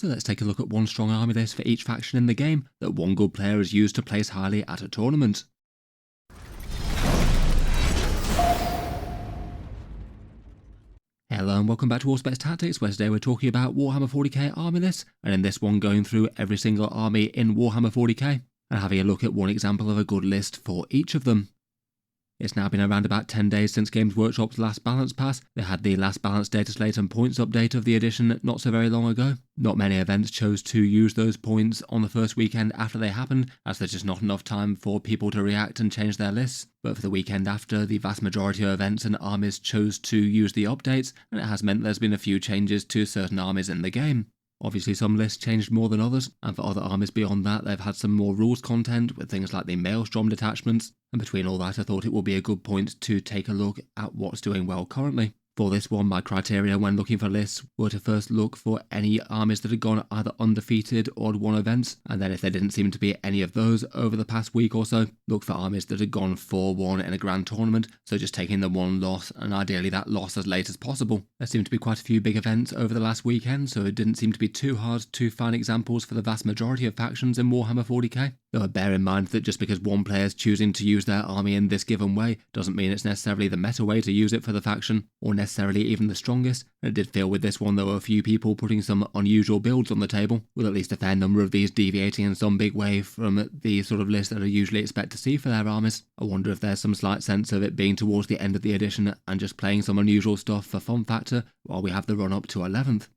So let's take a look at one strong army list for each faction in the game that one good player has used to place highly at a tournament. Hello and welcome back to Auspex Tactics, where today we're talking about Warhammer 40k army lists, and in this one going through every single army in Warhammer 40k, and having a look at one example of a good list for each of them. It's now been around about 10 days since Games Workshop's last balance pass. They had the last balance data slate and points update of the edition not so very long ago. Not many events chose to use those points on the first weekend after they happened, as there's just not enough time for people to react and change their lists. But for the weekend after, the vast majority of events and armies chose to use the updates, and it has meant there's been a few changes to certain armies in the game. Obviously some lists changed more than others, and for other armies beyond that they've had some more rules content with things like the Maelstrom detachments, and between all that I thought it would be a good point to take a look at what's doing well currently. For this one, my criteria when looking for lists were to first look for any armies that had gone either undefeated or had won events, and then if there didn't seem to be any of those over the past week or so, look for armies that had gone 4-1 in a grand tournament, so just taking the one loss, and ideally that loss as late as possible. There seemed to be quite a few big events over the last weekend, so it didn't seem to be too hard to find examples for the vast majority of factions in Warhammer 40k. Though bear in mind that just because one player is choosing to use their army in this given way doesn't mean it's necessarily the meta way to use it for the faction, or necessarily even the strongest, and it did feel with this one there were a few people putting some unusual builds on the table, with at least a fair number of these deviating in some big way from the sort of list that I usually expect to see for their armies. I wonder if there's some slight sense of it being towards the end of the edition and just playing some unusual stuff for fun factor while we have the run up to 11th.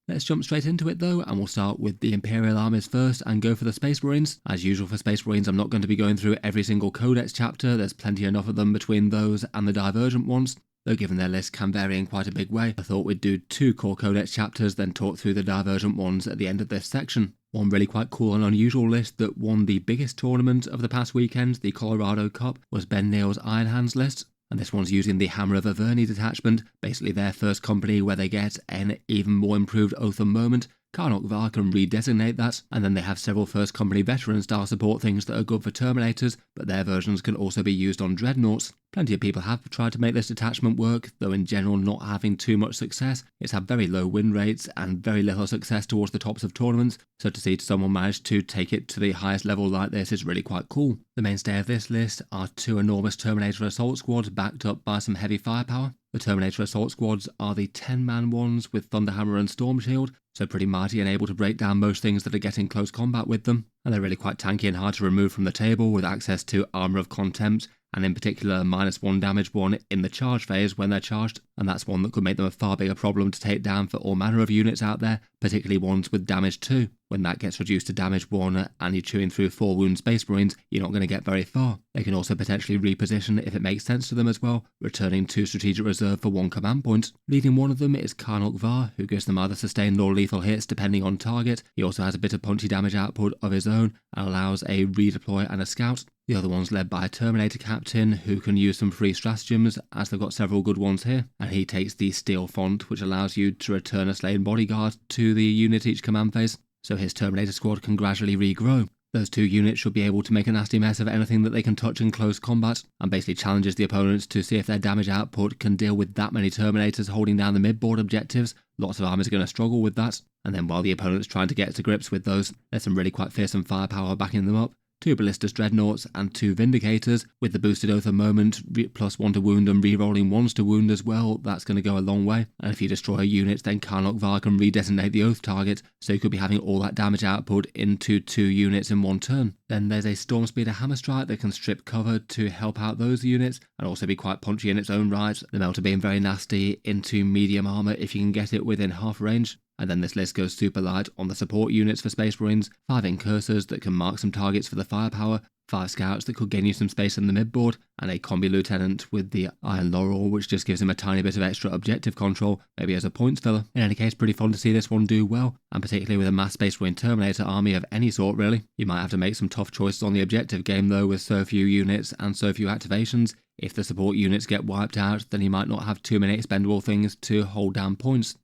Let's jump straight into it though, and we'll start with the Imperial armies first and go for the Space Marines. As usual for Space Marines, I'm not going to be going through every single Codex chapter, there's plenty enough of them between those and the Divergent ones, though given their list can vary in quite a big way. I thought we'd do 2 core Codex chapters, then talk through the Divergent ones at the end of this section. One really quite cool and unusual list that won the biggest tournament of the past weekend, the Colorado Cup, was Ben Neal's Iron Hands list. And this one's using the Hammer of Averni detachment, basically their first company where they get an even more improved Oatham moment. Karnok Var can redesignate that, and then they have several first company veteran style support things that are good for Terminators, but their versions can also be used on Dreadnoughts. Plenty of people have tried to make this detachment work, though in general not having too much success. It's had very low win rates and very little success towards the tops of tournaments, so to see someone manage to take it to the highest level like this is really quite cool. The mainstay of this list are 2 enormous Terminator assault squads backed up by some heavy firepower. The Terminator assault squads are the 10-man ones with Thunderhammer and Storm Shield, so pretty mighty and able to break down most things that are getting close combat with them, and they're really quite tanky and hard to remove from the table with access to Armour of Contempt, and in particular -1 damage one in the charge phase when they're charged, and that's one that could make them a far bigger problem to take down for all manner of units out there, particularly ones with damage 2. When that gets reduced to damage 1 and you're chewing through 4 wound Space Marines, you're not going to get very far. They can also potentially reposition if it makes sense to them as well, returning 2 strategic reserve for 1 command point. Leading one of them is Karnok Var, who gives them either sustained or lethal hits depending on target. He also has a bit of punchy damage output of his own and allows a redeploy and a scout. The other one's led by a Terminator captain who can use some free stratagems, as they've got several good ones here, and he takes the Steel font, which allows you to return a slain bodyguard to the unit each command phase, so his Terminator squad can gradually regrow. Those 2 units should be able to make a nasty mess of anything that they can touch in close combat, and basically challenges the opponents to see if their damage output can deal with that many Terminators holding down the mid-board objectives. Lots of armies are going to struggle with that, and then while the opponent's trying to get to grips with those, there's some really quite fearsome firepower backing them up. 2 Ballistas Dreadnoughts and 2 Vindicators, with the boosted Oatham moment, +1 to wound and re-rolling 1s to wound as well. That's going to go a long way, and if you destroy a unit then Karnok Var can redesignate the Oath target, so you could be having all that damage output into 2 units in 1 turn. Then there's a Stormspeeder Hammer Strike that can strip cover to help out those units, and also be quite punchy in its own right, the Melter being very nasty into medium armour if you can get it within half range. And then this list goes super light on the support units for Space Marines, 5 Incursors that can mark some targets for the firepower, 5 Scouts that could gain you some space in the midboard, and a Combi Lieutenant with the Iron Laurel, which just gives him a tiny bit of extra objective control, maybe as a points filler. In any case, pretty fun to see this one do well, and particularly with a mass Space Marine Terminator army of any sort really. You might have to make some tough choices on the objective game though, with so few units and so few activations. If the support units get wiped out, then you might not have too many expendable things to hold down points.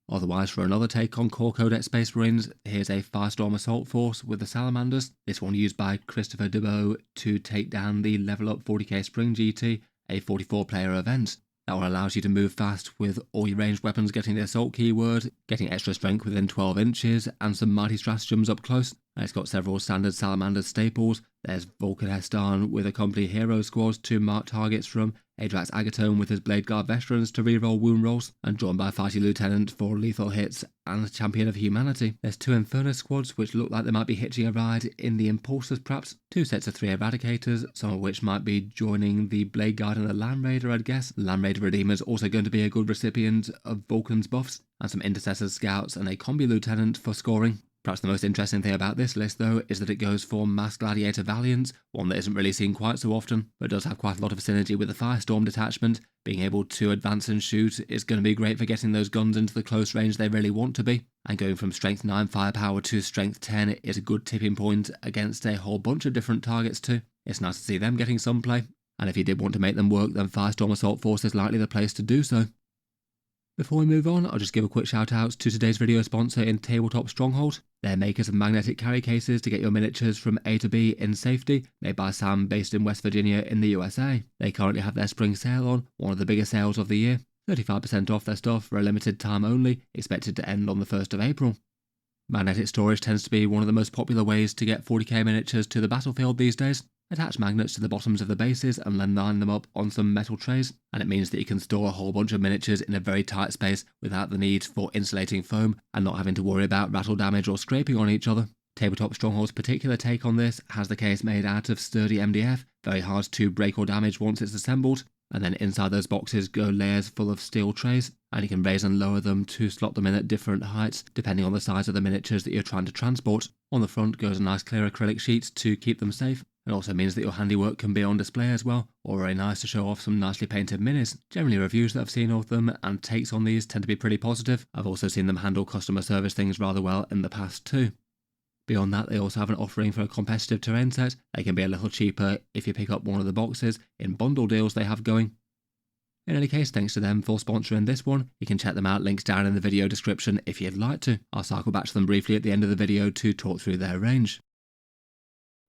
Otherwise, for another take on Core Codex Space Marines, here's a Firestorm Assault Force with the Salamanders, this one used by Christopher Debeau to take down the Level Up 40k Spring GT, a 44 player event. That one allows you to move fast with all your ranged weapons getting the assault keyword, getting extra strength within 12 inches, and some mighty stratagems up close. And it's got several standard Salamanders staples. There's Vulcan Hestan with a company hero squads to mark targets from, Adrax Agatone with his Blade Guard veterans to reroll wound rolls, and joined by Fighty Lieutenant for lethal hits and Champion of Humanity. There's 2 Inferno squads which look like they might be hitching a ride in the Impulsors perhaps, 2 sets of 3 Eradicators, some of which might be joining the Blade Guard and the Land Raider I'd guess. Land Raider Redeemer's also going to be a good recipient of Vulcan's buffs, and some Intercessors Scouts and a Combi Lieutenant for scoring. Perhaps the most interesting thing about this list, though, is that it goes for Mass Gladiator Valiants, one that isn't really seen quite so often, but does have quite a lot of synergy with the Firestorm detachment. Being able to advance and shoot is going to be great for getting those guns into the close range they really want to be, and going from Strength 9 firepower to Strength 10 is a good tipping point against a whole bunch of different targets too. It's nice to see them getting some play, and if you did want to make them work, then Firestorm Assault Force is likely the place to do so. Before we move on, I'll just give a quick shout out to today's video sponsor in Tabletop Stronghold. They're makers of magnetic carry cases to get your miniatures from A to B in safety, made by Sam based in West Virginia in the USA. They currently have their spring sale on, one of the biggest sales of the year. 35% off their stuff for a limited time only, expected to end on the 1st of April. Magnetic storage tends to be one of the most popular ways to get 40k miniatures to the battlefield these days. Attach magnets to the bottoms of the bases and then line them up on some metal trays, and it means that you can store a whole bunch of miniatures in a very tight space without the need for insulating foam and not having to worry about rattle damage or scraping on each other. Tabletop Stronghold's particular take on this has the case made out of sturdy MDF, very hard to break or damage once it's assembled, and then inside those boxes go layers full of steel trays, and you can raise and lower them to slot them in at different heights depending on the size of the miniatures that you're trying to transport. On the front goes a nice clear acrylic sheet to keep them safe. It also means that your handiwork can be on display as well, or very nice to show off some nicely painted minis. Generally reviews that I've seen of them and takes on these tend to be pretty positive. I've also seen them handle customer service things rather well in the past too. Beyond that, they also have an offering for a competitive terrain set. They can be a little cheaper if you pick up one of the boxes in bundle deals they have going. In any case, thanks to them for sponsoring this one. You can check them out, links down in the video description if you'd like to. I'll cycle back to them briefly at the end of the video to talk through their range.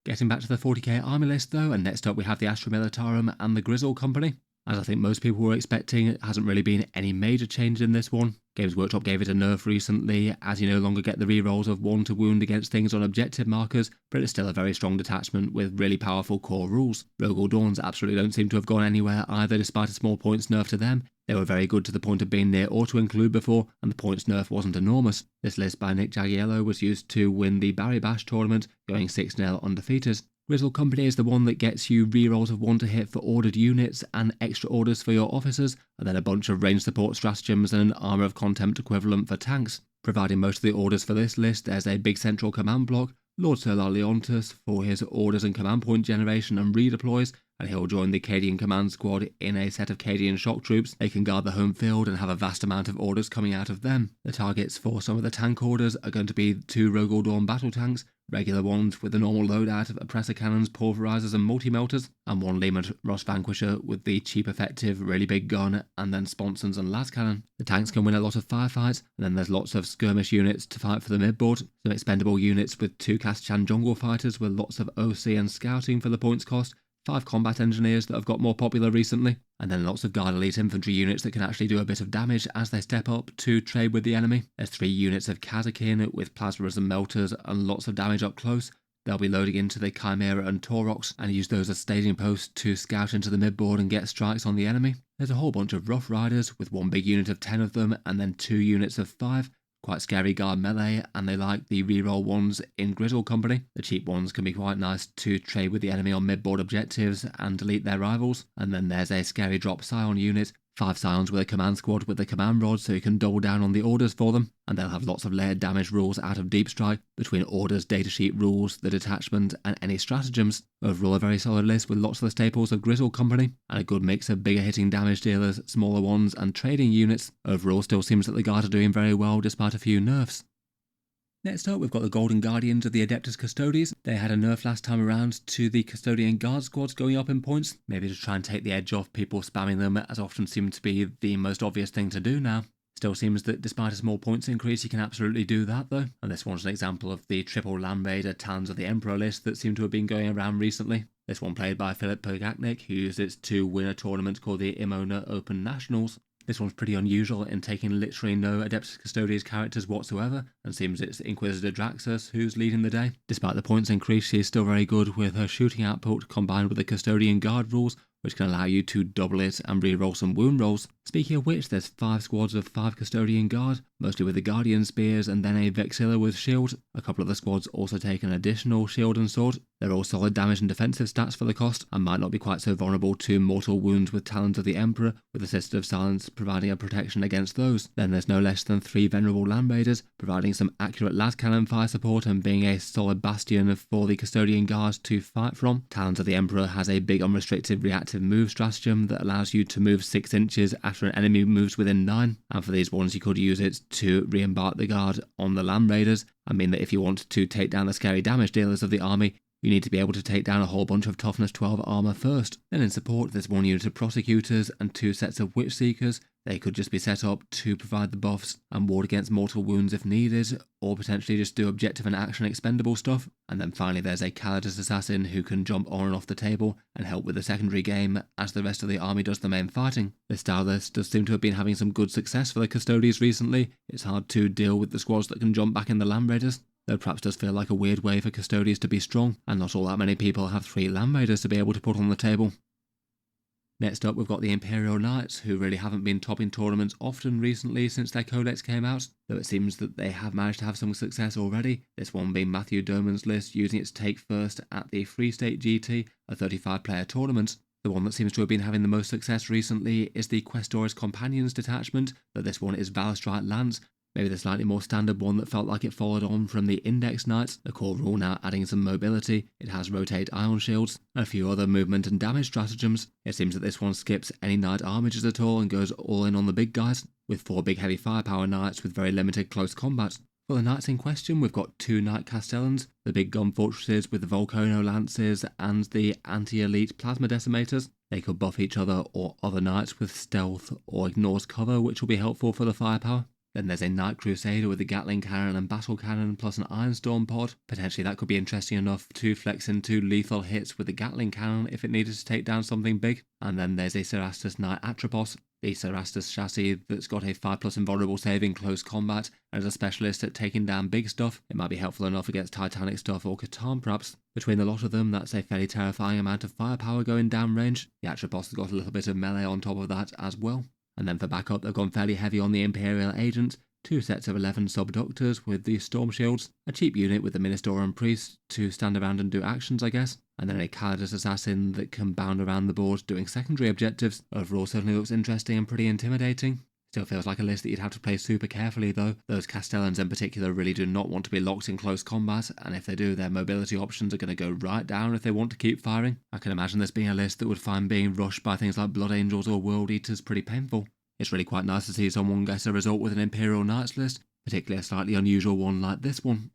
Getting back to the 40k army list though, and next up we have the Astra Militarum and the Grizzle Company. As I think most people were expecting, it hasn't really been any major change in this one. Games Workshop gave it a nerf recently, as you no longer get the rerolls of 1 to wound against things on objective markers, but it's still a very strong detachment with really powerful core rules. Rogal Dawns absolutely don't seem to have gone anywhere either, despite a small points nerf to them. They were very good to the point of being near auto-include before, and the points nerf wasn't enormous. This list by Nick Jagiello was used to win the Barry Bash tournament, going 6-0 undefeated. Grizzle Company is the one that gets you rerolls of 1 to hit for ordered units and extra orders for your officers, and then a bunch of range support stratagems and an Armour of Contempt equivalent for tanks. Providing most of the orders for this list, there's a big central command block, Lord Solar Leontus for his orders and command point generation and redeploys, and he'll join the Cadian command squad in a set of Cadian shock troops. They can guard the home field and have a vast amount of orders coming out of them. The targets for some of the tank orders are going to be 2 Rogal Dawn battle tanks, regular ones with the normal loadout of oppressor cannons, pulverizers and multi-melters, and 1 Lehman Ross Vanquisher with the cheap effective really big gun, and then sponsons and las cannon. The tanks can win a lot of firefights, and then there's lots of skirmish units to fight for the midboard, some expendable units with 2 Kastan jungle fighters with lots of OC and scouting for the points cost, 5 combat engineers that have got more popular recently, and then lots of guard elite infantry units that can actually do a bit of damage as they step up to trade with the enemy. There's 3 units of Kazakin with plasmas and melters and lots of damage up close. They'll be loading into the Chimera and Taurox and use those as staging posts to scout into the midboard and get strikes on the enemy. There's a whole bunch of Rough Riders with 1 big unit of 10 of them and then 2 units of 5. Quite scary guard melee, and they like the reroll ones in Grizzle Company. The cheap ones can be quite nice to trade with the enemy on midboard objectives and delete their rivals. And then there's a scary drop Scion unit, 5 Scions with a command squad with the command rod so you can double down on the orders for them, and they'll have lots of layered damage rules out of Deep Strike between orders, datasheet rules, the detachment and any stratagems. Overall a very solid list with lots of the staples of Grizzle Company and a good mix of bigger hitting damage dealers, smaller ones and trading units. Overall still seems that the guard are doing very well despite a few nerfs. Next up, we've got the Golden Guardians of the Adeptus Custodes. They had a nerf last time around to the Custodian Guard squads going up in points, maybe to try and take the edge off people spamming them, as often seems to be the most obvious thing to do now. Still seems that despite a small points increase, you can absolutely do that though, and this one's an example of the triple Land Raider Talons of the Emperor list that seem to have been going around recently. This one played by Philip Pogacnik, who used it to win a tournament called the Imona Open Nationals. This one's pretty unusual in taking literally no Adeptus Custodes characters whatsoever, and seems it's Inquisitor Draxus who's leading the day. Despite the points increase, she is still very good with her shooting output combined with the Custodian Guard rules, which can allow you to double it and re-roll some wound rolls. Speaking of which, there's 5 squads of 5 Custodian Guard, mostly with the Guardian Spears and then a Vexilla with shield. A couple of the squads also take an additional shield and sword. They're all solid damage and defensive stats for the cost, and might not be quite so vulnerable to mortal wounds with Talons of the Emperor, with the Sister of Silence providing a protection against those. Then there's no less than 3 Venerable Land Raiders, providing some accurate las cannon fire support and being a solid bastion for the Custodian Guards to fight from. Talons of the Emperor has a big unrestricted reactive move stratagem that allows you to move 6 inches after an enemy moves within 9, and for these ones you could use it to re-embark the guard on the Land Raiders. I mean that if you want to take down the scary damage dealers of the army, you need to be able to take down a whole bunch of toughness 12 armor first. Then in support there's 1 unit of prosecutors and 2 sets of witch seekers. They could just be set up to provide the buffs and ward against mortal wounds if needed, or potentially just do objective and action expendable stuff. And then finally there's a Calidus assassin who can jump on and off the table and help with the secondary game as the rest of the army does the main fighting. This style list does seem to have been having some good success for the Custodes recently. It's hard to deal with the squads that can jump back in the Land Raiders, though perhaps does feel like a weird way for Custodes to be strong, and not all that many people have 3 Land Raiders to be able to put on the table. Next up we've got the Imperial Knights, who really haven't been topping tournaments often recently since their codex came out, though it seems that they have managed to have some success already, this one being Matthew Doman's list, using it to take first at the Free State GT, a 35-player tournament. The one that seems to have been having the most success recently is the Questoris Companions detachment, though this one is Valstrite Lance, maybe the slightly more standard one that felt like it followed on from the Index Knights, the core rule now adding some mobility. It has rotate ion shields, and a few other movement and damage stratagems. It seems that this one skips any knight armages at all and goes all in on the big guys, with 4 big heavy firepower knights with very limited close combat. For the knights in question, we've got 2 Knight Castellans, the big gun fortresses with the Volcano Lances and the anti-elite Plasma Decimators. They could buff each other or other knights with stealth or ignores cover, which will be helpful for the firepower. Then there's a Knight Crusader with a Gatling Cannon and Battle Cannon plus an Ironstorm pod. Potentially that could be interesting enough to flex into lethal hits with the Gatling Cannon if it needed to take down something big. And then there's a Cerastus Knight Atropos, the Cerastus chassis that's got a 5+ invulnerable save in close combat and is a specialist at taking down big stuff. It might be helpful enough against Titanic stuff or Catan perhaps. Between the lot of them, that's a fairly terrifying amount of firepower going down range. The Atropos has got a little bit of melee on top of that as well. And then for backup, they've gone fairly heavy on the Imperial Agents, 2 sets of 11 Subductors with the Storm Shields, a cheap unit with the Minister and Priest to stand around and do actions, I guess, and then a Calidus Assassin that can bound around the board doing secondary objectives. Overall certainly looks interesting and pretty intimidating. Still feels like a list that you'd have to play super carefully though. Those Castellans in particular really do not want to be locked in close combat, and if they do, their mobility options are going to go right down if they want to keep firing. I can imagine this being a list that would find being rushed by things like Blood Angels or World Eaters pretty painful. It's really quite nice to see someone get a result with an Imperial Knights list, particularly a slightly unusual one like this one.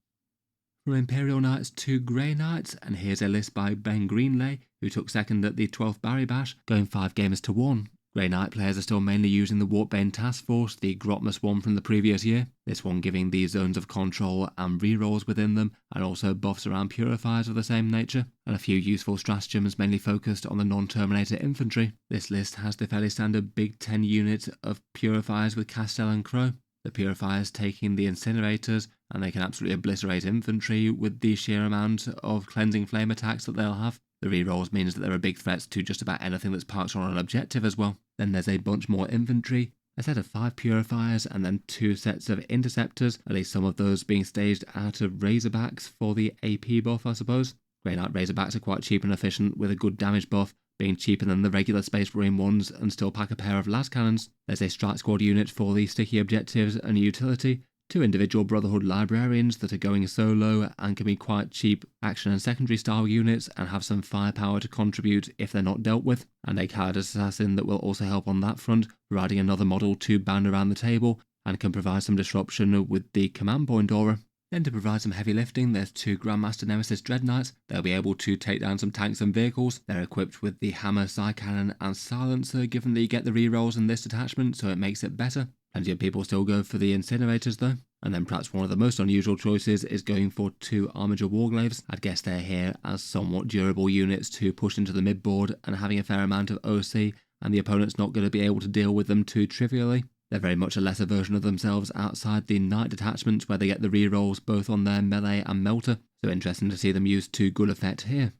From Imperial Knights to Grey Knights, and here's a list by Ben Greenlay, who took second at the 12th Barry Bash, going 5 games to 1. Grey Knight players are still mainly using the Warpbane Task Force, the Grotmus one from the previous year, this one giving the zones of control and rerolls within them, and also buffs around purifiers of the same nature, and a few useful stratagems mainly focused on the non-Terminator infantry. This list has the fairly standard big 10 unit of purifiers with Castell and Crow, the purifiers taking the incinerators, and they can absolutely obliterate infantry with the sheer amount of cleansing flame attacks that they'll have. The rerolls means that there are big threats to just about anything that's parked on an objective as well. Then there's a bunch more infantry, a set of 5 purifiers, and then 2 sets of interceptors, at least some of those being staged out of Razorbacks for the AP buff, I suppose. Grey Knight Razorbacks are quite cheap and efficient with a good damage buff, being cheaper than the regular Space Marine ones, and still pack a pair of las cannons. There's a strike squad unit for the sticky objectives and utility, 2 individual Brotherhood librarians that are going solo and can be quite cheap action and secondary style units and have some firepower to contribute if they're not dealt with, and a Calidus assassin that will also help on that front, providing another model to bound around the table and can provide some disruption with the command point aura. Then to provide some heavy lifting, there's 2 Grandmaster Nemesis Dreadknights. They'll be able to take down some tanks and vehicles. They're equipped with the Hammer, Psycannon and Silencer, given that you get the rerolls in this detachment, so it makes it better. Plenty of people still go for the incinerators though. And then perhaps one of the most unusual choices is going for 2 Armiger Warglaves. I'd guess they're here as somewhat durable units to push into the mid-board and having a fair amount of OC, and the opponent's not going to be able to deal with them too trivially. They're very much a lesser version of themselves outside the Knight detachment, where they get the rerolls both on their melee and melter, so interesting to see them used to good effect here.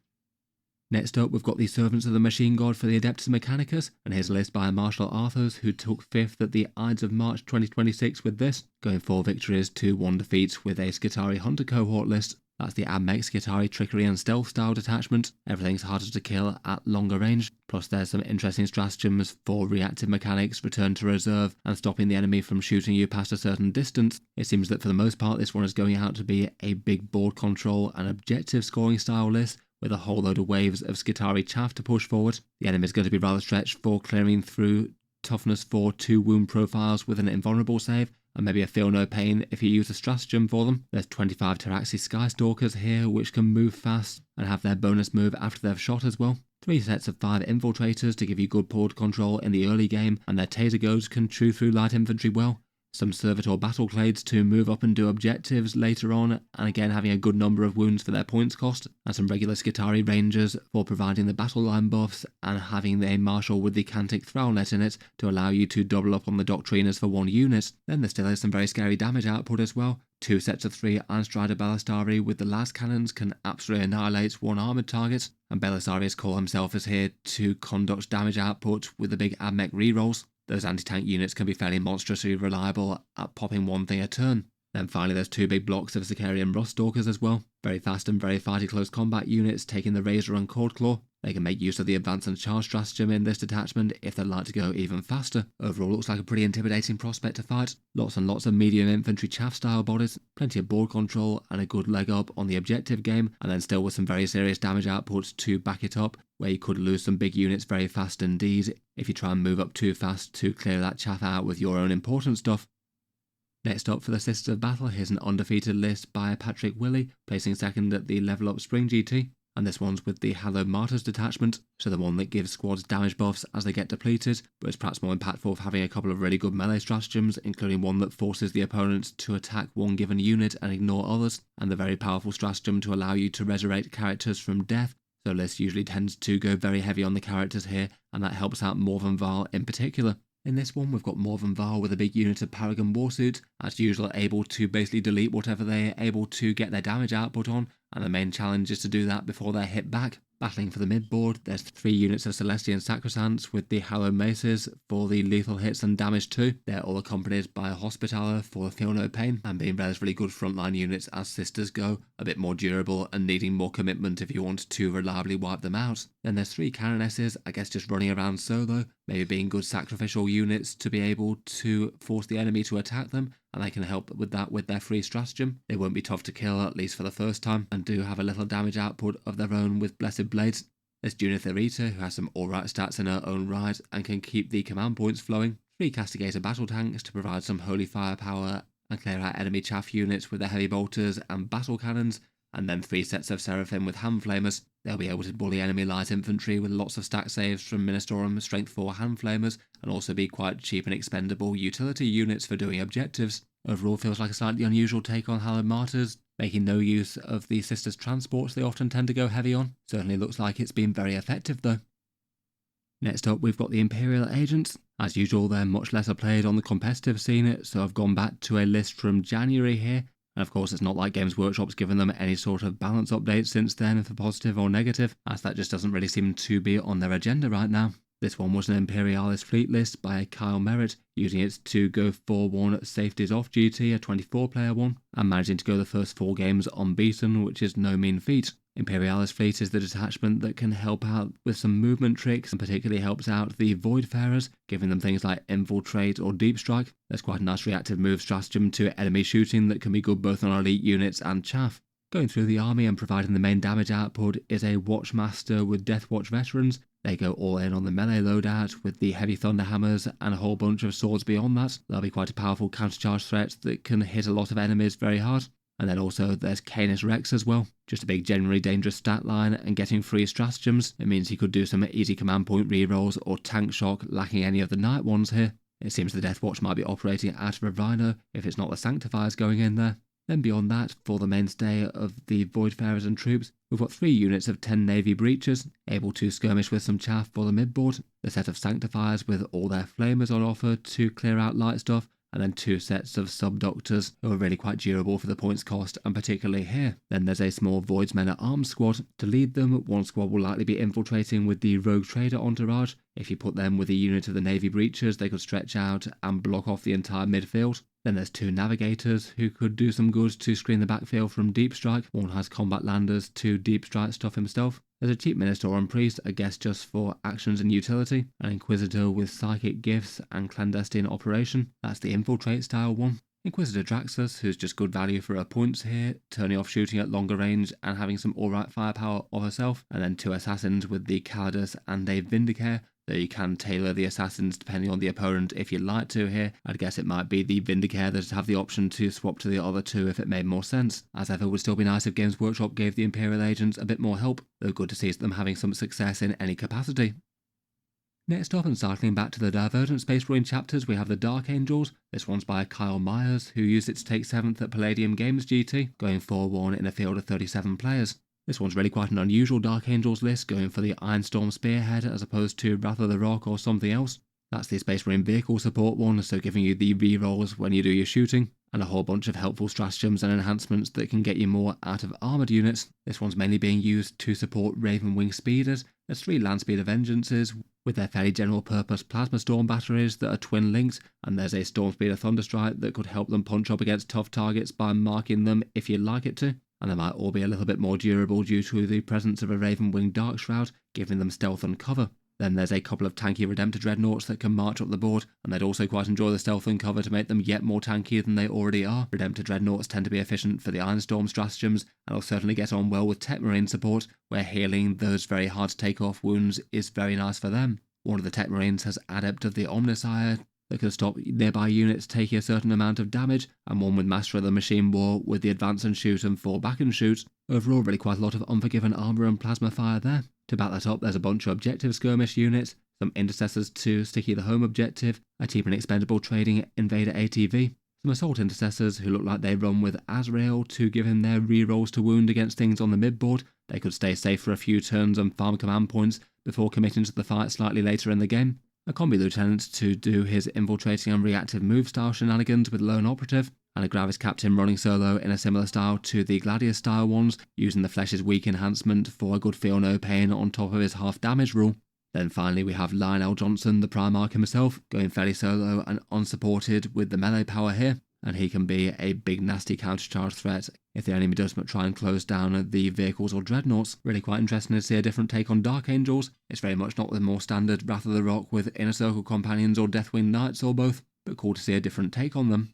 Next up, we've got the Servants of the Machine God for the Adeptus Mechanicus, and here's a list by Marshal Arthurs, who took 5th at the Ides of March 2026 with this, going 4 victories to 1 defeats with a Skitarii Hunter cohort list. That's the Admech Skitarii Trickery and Stealth style detachment. Everything's harder to kill at longer range, plus there's some interesting stratagems for reactive mechanics, return to reserve, and stopping the enemy from shooting you past a certain distance. It seems that for the most part this one is going out to be a big board control and objective scoring style list, with a whole load of waves of Skitarii chaff to push forward. The enemy is going to be rather stretched for clearing through toughness for 2 wound profiles with an invulnerable save, and maybe a feel no pain if you use a stratagem for them. There's 25 Taraxi Skystalkers here, which can move fast and have their bonus move after they've shot as well. 3 sets of 5 Infiltrators to give you good board control in the early game, and their Taser Goads can chew through light infantry well. Some Servitor Battleclades to move up and do objectives later on, and again having a good number of wounds for their points cost, and some regular Skitarii Rangers for providing the battle line buffs, and having a Marshal with the Cantic Thrallnet in it to allow you to double up on the Doctriners for 1 unit. Then there still is some very scary damage output as well. 2 sets of 3 Ironstrider Ballistari with the Las Cannons can absolutely annihilate 1 armoured target, and Belisarius Call himself is here to conduct damage output with the big Admech rerolls. Those anti-tank units can be fairly monstrously reliable at popping 1 thing a turn. Then finally there's 2 big blocks of Sicarian Ruststalkers as well. Very fast and very fighty close combat units taking the Razor and Cordclaw. They can make use of the advance and charge stratagem in this detachment if they'd like to go even faster. Overall looks like a pretty intimidating prospect to fight. Lots and lots of medium infantry chaff style bodies, plenty of board control and a good leg up on the objective game, and then still with some very serious damage outputs to back it up, where you could lose some big units very fast indeed if you try and move up too fast to clear that chaff out with your own important stuff. Next up for the Sisters of Battle, here's an undefeated list by Patrick Willey, placing 2nd at the Level Up Spring GT. And this one's with the Hallowed Martyrs detachment, so the one that gives squads damage buffs as they get depleted, but it's perhaps more impactful for having a couple of really good melee stratagems, including one that forces the opponent to attack one given unit and ignore others, and the very powerful stratagem to allow you to resurrect characters from death. So lists usually tends to go very heavy on the characters here, and that helps out Morven Vaal in particular. In this one, we've got Morven Vaal with a big unit of Paragon Warsuits, as usual able to basically delete whatever they're able to get their damage output on, and the main challenge is to do that before they're hit back. Battling for the mid-board, there's 3 units of Celestian Sacrosancts with the Hallowed Maces for the lethal hits and damage too. They're all accompanied by a Hospitaller for Feel No Pain, and being relatively good frontline units as Sisters go, a bit more durable and needing more commitment if you want to reliably wipe them out. Then there's 3 Canonesses, I guess just running around solo, maybe being good sacrificial units to be able to force the enemy to attack them, and they can help with that with their free stratagem. They won't be tough to kill, at least for the first time, and do have a little damage output of their own with Blessed Blades. There's Junith Erita, who has some alright stats in her own right and can keep the command points flowing. 3 Castigator battle tanks to provide some holy firepower and clear out enemy chaff units with their heavy bolters and battle cannons, and then 3 sets of Seraphim with hand flamers. They'll be able to bully enemy light infantry with lots of stack saves from Ministorum, Strength 4 hand flamers, and also be quite cheap and expendable utility units for doing objectives. Overall feels like a slightly unusual take on Hallowed Martyrs, making no use of the Sisters' transports they often tend to go heavy on. Certainly looks like it's been very effective though. Next up we've got the Imperial Agents. As usual they're much lesser played on the competitive scene, so I've gone back to a list from January here. And of course it's not like Games Workshop's given them any sort of balance update since then for positive or negative, as that just doesn't really seem to be on their agenda right now. This one was an Imperialis fleet list by Kyle Merritt, using it to go 4-1 Safeties Off GT, a 24-player one, and managing to go the first 4 games unbeaten, which is no mean feat. Imperialis fleet is the detachment that can help out with some movement tricks and particularly helps out the Voidfarers, giving them things like Infiltrate or Deep Strike. There's quite a nice reactive move stratagem to enemy shooting that can be good both on elite units and chaff. Going through the army and providing the main damage output is a Watchmaster with Deathwatch veterans. They go all in on the melee loadout with the heavy thunderhammers and a whole bunch of swords beyond that. They'll be quite a powerful countercharge threat that can hit a lot of enemies very hard. And then also there's Canis Rex as well. Just a big generally dangerous stat line, and getting free stratagems. It means he could do some easy command point rerolls or tank shock, lacking any of the knight ones here. It seems the Deathwatch might be operating out of a Rhino if it's not the Sanctifiers going in there. Then beyond that, for the mainstay of the Voidfarers and troops, we've got 3 units of 10 Navy Breachers, able to skirmish with some chaff for the midboard, the set of Sanctifiers with all their Flamers on offer to clear out light stuff, and then 2 sets of Sub-Doctors who are really quite durable for the points cost, and particularly here. Then there's a small Voidsmen at Arms squad. To lead them, one squad will likely be infiltrating with the Rogue Trader entourage. If you put them with a unit of the Navy Breachers, they could stretch out and block off the entire midfield. Then there's 2 Navigators who could do some good to screen the backfield from Deep Strike. One has Combat Landers to Deep Strike stuff himself. There's a cheap Minister and Priest, I guess just for actions and utility. An Inquisitor with Psychic Gifts and Clandestine Operation. That's the Infiltrate style one. Inquisitor Draxus, who's just good value for her points here, turning off shooting at longer range and having some alright firepower of herself. And then 2 Assassins with the Calidus and a Vindicare. Though you can tailor the Assassins depending on the opponent if you'd like to here. I'd guess it might be the Vindicare that'd have the option to swap to the other 2 if it made more sense. As ever, it would still be nice if Games Workshop gave the Imperial Agents a bit more help, though good to see them having some success in any capacity. Next up, and cycling back to the Divergent Space Marine chapters, we have the Dark Angels. This one's by Kyle Myers, who used it to take 7th at Palladium Games GT, going 4-1 in a field of 37 players. This one's really quite an unusual Dark Angels list, going for the Ironstorm Spearhead as opposed to Wrath of the Rock or something else. That's the Space Marine vehicle support one, so giving you the rerolls when you do your shooting, and a whole bunch of helpful stratagems and enhancements that can get you more out of armoured units. This one's mainly being used to support Ravenwing Speeders. There's 3 Landspeeder Vengeances with their fairly general purpose Plasma Storm batteries that are twin linked, and there's a Stormspeeder Thunderstrike that could help them punch up against tough targets by marking them if you'd like it to. And they might all be a little bit more durable due to the presence of a Ravenwing Darkshroud, giving them stealth and cover. Then there's a couple of tanky Redemptor Dreadnoughts that can march up the board, and they'd also quite enjoy the stealth and cover to make them yet more tanky than they already are. Redemptor Dreadnoughts tend to be efficient for the Ironstorm stratagems, and will certainly get on well with Tech Marine support, where healing those very hard to take off wounds is very nice for them. One of the Tech Marines has Adept of the Omnissiah that can stop nearby units taking a certain amount of damage, and one with Master of the Machine War with the Advance and Shoot and Fall Back and Shoot. Overall, really quite a lot of Unforgiven armour and plasma fire there. To back that up, there's a bunch of objective skirmish units, some Intercessors to Sticky the Home objective, a cheap and expendable trading Invader ATV, some Assault Intercessors who look like they run with Azrael to give him their rerolls to wound against things on the midboard. They could stay safe for a few turns and farm command points before committing to the fight slightly later in the game. A Combi Lieutenant to do his infiltrating and reactive move style shenanigans with Lone Operative, and a Gravis Captain running solo in a similar style to the Gladius style ones, using the Flesh is Weak enhancement for a good feel no pain on top of his half damage rule. Then finally we have Lionel Johnson, the Primarch himself, going fairly solo and unsupported with the melee power here, and he can be a big nasty countercharge threat if the enemy does try and close down the vehicles or dreadnoughts. Really quite interesting to see a different take on Dark Angels. It's very much not the more standard Wrath of the Rock with Inner Circle Companions or Deathwing Knights or both, but cool to see a different take on them.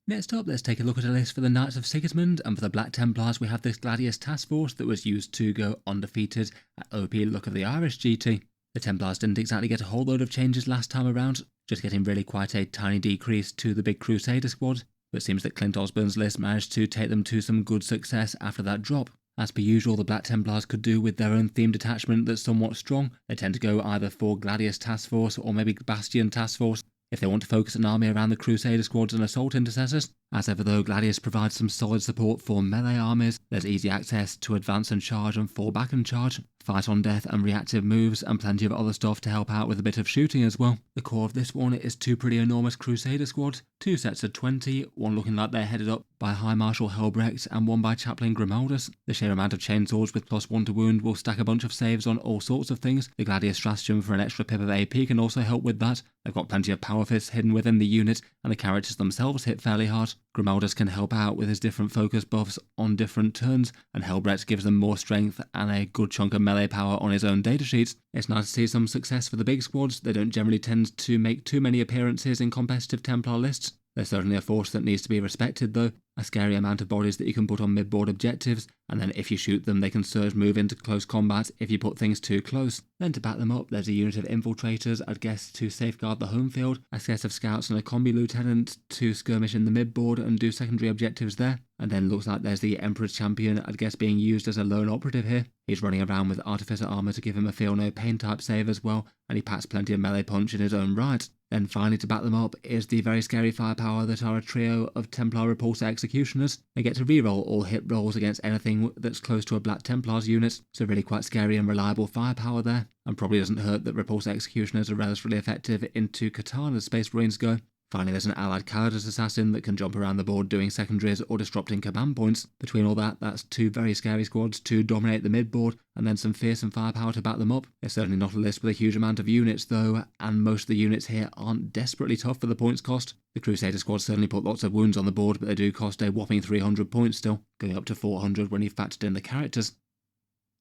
Next up, let's take a look at a list for the Knights of Sigismund, and for the Black Templars we have this Gladius task force that was used to go undefeated at OP Luck of the Irish GT. The Templars didn't exactly get a whole load of changes last time around, just getting really quite a tiny decrease to the big Crusader squad, but it seems that Clint Osborne's list managed to take them to some good success after that drop. As per usual, the Black Templars could do with their own themed detachment that's somewhat strong. They tend to go either for Gladius Task Force or maybe Bastion Task Force if they want to focus an army around the Crusader squads and Assault Intercessors. As ever though, Gladius provides some solid support for melee armies. There's easy access to advance and charge and fall back and charge, fight on death and reactive moves, and plenty of other stuff to help out with a bit of shooting as well. The core of this one is 2 pretty enormous Crusader squads, 2 sets of 20, one looking like they're headed up by High Marshal Helbrecht and one by Chaplain Grimaldus. The sheer amount of chainswords with +1 to wound will stack a bunch of saves on all sorts of things. The Gladius stratagem for an extra pip of AP can also help with that. They've got plenty of power fists hidden within the unit, and the characters themselves hit fairly hard. Grimaldus can help out with his different focus buffs on different turns, and Helbrecht gives them more strength and a good chunk of melee power on his own datasheets. It's nice to see some success for the big squads. They don't generally tend to make too many appearances in competitive Templar lists. They're certainly a force that needs to be respected though. A scary amount of bodies that you can put on mid-board objectives, and then if you shoot them they can surge move into close combat if you put things too close. Then to back them up, there's a unit of infiltrators, I'd guess to safeguard the home field, a set of scouts and a combi lieutenant to skirmish in the mid-board and do secondary objectives there. And then looks like there's the Emperor's Champion, I'd guess being used as a lone operative here. He's running around with Artificer armor to give him a feel no pain type save as well, and he packs plenty of melee punch in his own right. Then finally, to back them up, is the very scary firepower that are a trio of Templar Repulsor Executioners. They get to reroll all hit rolls against anything that's close to a Black Templars unit, so really quite scary and reliable firepower there, and probably doesn't hurt that Repulsor Executioners are relatively effective into Catan as Space Marines go. Finally, there's an allied Calidus Assassin that can jump around the board doing secondaries or disrupting command points. Between all that, that's two very scary squads to dominate the mid-board, and then some fearsome firepower to back them up. It's certainly not a list with a huge amount of units though, and most of the units here aren't desperately tough for the points cost. The Crusader squad certainly put lots of wounds on the board, but they do cost a whopping 300 points still, going up to 400 when you've factored in the characters.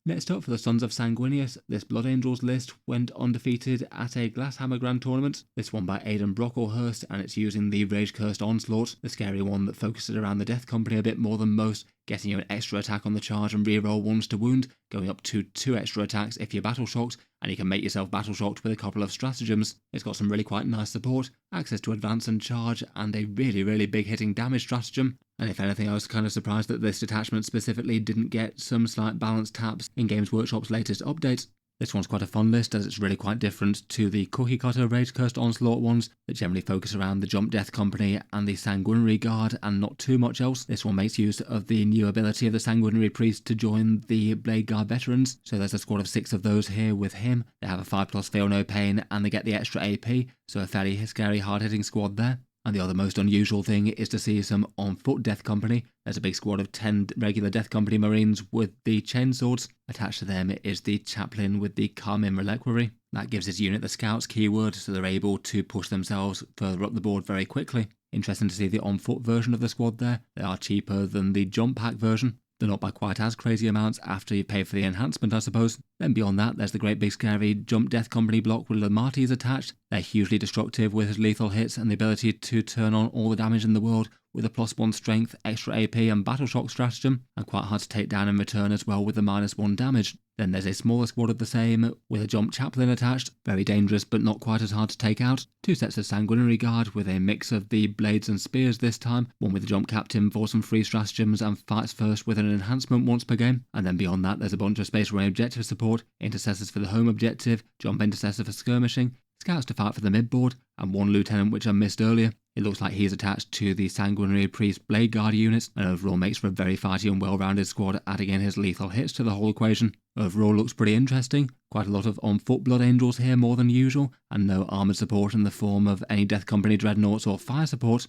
Next up for the Sons of Sanguinius, this Blood Angels list went undefeated at a Glasshammer Grand Tournament, this one by Aidan Brocklehurst, and it's using the Rage Cursed Onslaught, the scary one that focuses around the Death Company a bit more than most, getting you an extra attack on the charge and reroll ones to wound, going up to 2 extra attacks if you're battle shocked, and you can make yourself battle shocked with a couple of stratagems. It's got some really quite nice support, access to advance and charge, and a really big hitting damage stratagem. And if anything, I was kind of surprised that this detachment specifically didn't get some slight balance taps in Games Workshop's latest updates. This one's quite a fun list as it's really quite different to the Cookie Cutter Rage Cursed Onslaught ones that generally focus around the Jump Death Company and the Sanguinary Guard and not too much else. This one makes use of the new ability of the Sanguinary Priest to join the Blade Guard veterans, so there's a squad of 6 of those here with him. They have a 5+ Feel No Pain and they get the extra AP, so a fairly scary hard-hitting squad there. And the other most unusual thing is to see some on-foot Death Company. There's a big squad of 10 regular Death Company Marines with the chainswords. Attached to them is the Chaplain with the Carmine Reliquary. That gives his unit the Scouts keyword, so they're able to push themselves further up the board very quickly. Interesting to see the on-foot version of the squad there. They are cheaper than the Jump Pack version. They're not by quite as crazy amounts after you pay for the enhancement, I suppose. Then beyond that, there's the great big scary Jump Death Company block with Lamarties attached. They're hugely destructive with lethal hits and the ability to turn on all the damage in the world with a +1 strength, extra AP and battle shock stratagem, and quite hard to take down in return as well with the -1 damage. Then there's a smaller squad of the same with a Jump Chaplain attached, very dangerous but not quite as hard to take out. 2 sets of Sanguinary Guard with a mix of the blades and spears this time, one with the Jump Captain for some free stratagems and fights first with an enhancement once per game. And then beyond that there's a bunch of Space Marine objective support, Intercessors for the home objective, Jump Intercessor for skirmishing, Scouts to fight for the mid-board, and 1 Lieutenant which I missed earlier. It looks like he's attached to the Sanguinary Priest Blade Guard units, and overall makes for a very fighty and well-rounded squad, adding in his lethal hits to the whole equation. Overall looks pretty interesting, quite a lot of on-foot Blood Angels here more than usual, and no armoured support in the form of any Death Company Dreadnoughts or fire support.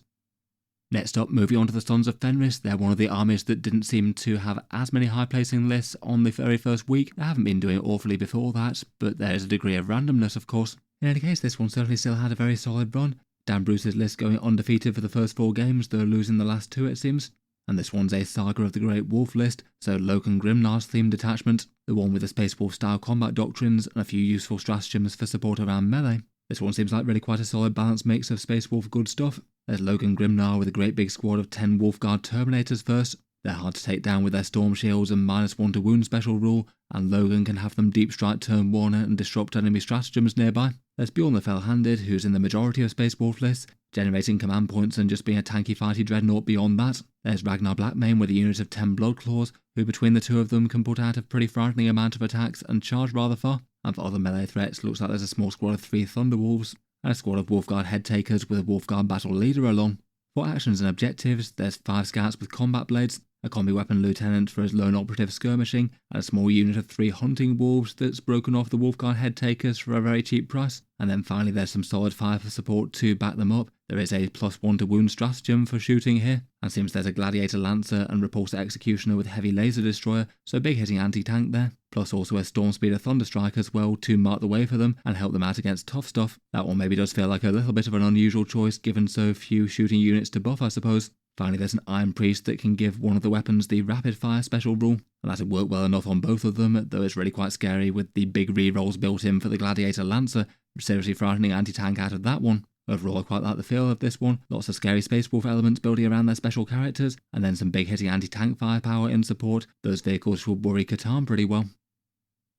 Next up, moving on to the Sons of Fenris, they're one of the armies that didn't seem to have as many high placing lists on the very first week. They haven't been doing awfully before that, but there is a degree of randomness of course. In any case, this one certainly still had a very solid run. Dan Bruce's list going undefeated for the first 4 games, though losing the last 2 it seems. And this one's a Saga of the Great Wolf list, so Loken Grimnar's themed detachment, the one with the Space Wolf style combat doctrines and a few useful stratagems for support around melee. This one seems like really quite a solid balanced mix of Space Wolf good stuff. There's Loken Grimnar with a great big squad of 10 Wolfguard Terminators first. They're hard to take down with their Storm Shields and -1 to wound special rule, and Logan can have them deep strike turn 1 and disrupt enemy stratagems nearby. There's Bjorn the Fell-Handed, who's in the majority of Space Wolf lists, generating command points and just being a tanky fighty dreadnought beyond that. There's Ragnar Blackmane with a unit of 10 Bloodclaws, who between the 2 of them can put out a pretty frightening amount of attacks and charge rather far. And for other melee threats, looks like there's a small squad of 3 Thunderwolves, and a squad of Wolfguard Headtakers with a Wolfguard Battle Leader along. For actions and objectives, there's 5 Scouts with Combat Blades, a combi weapon lieutenant for his lone operative skirmishing, and a small unit of 3 hunting wolves that's broken off the Wolfguard Headtakers for a very cheap price. And then finally there's some solid fire for support to back them up. There is a +1 to wound stratagem for shooting here, and seems there's a Gladiator Lancer and Repulsor Executioner with heavy laser destroyer, so big hitting anti-tank there, plus also a Stormspeeder Thunderstrike as well to mark the way for them and help them out against tough stuff. That one maybe does feel like a little bit of an unusual choice given so few shooting units to buff I suppose. Finally there's an Iron Priest that can give one of the weapons the rapid fire special rule, and that'd work well enough on both of them, though it's really quite scary with the big rerolls built in for the Gladiator Lancer, seriously frightening anti-tank out of that one. Overall I quite like the feel of this one, lots of scary Space Wolf elements building around their special characters, and then some big hitting anti-tank firepower in support. Those vehicles should worry Catan pretty well.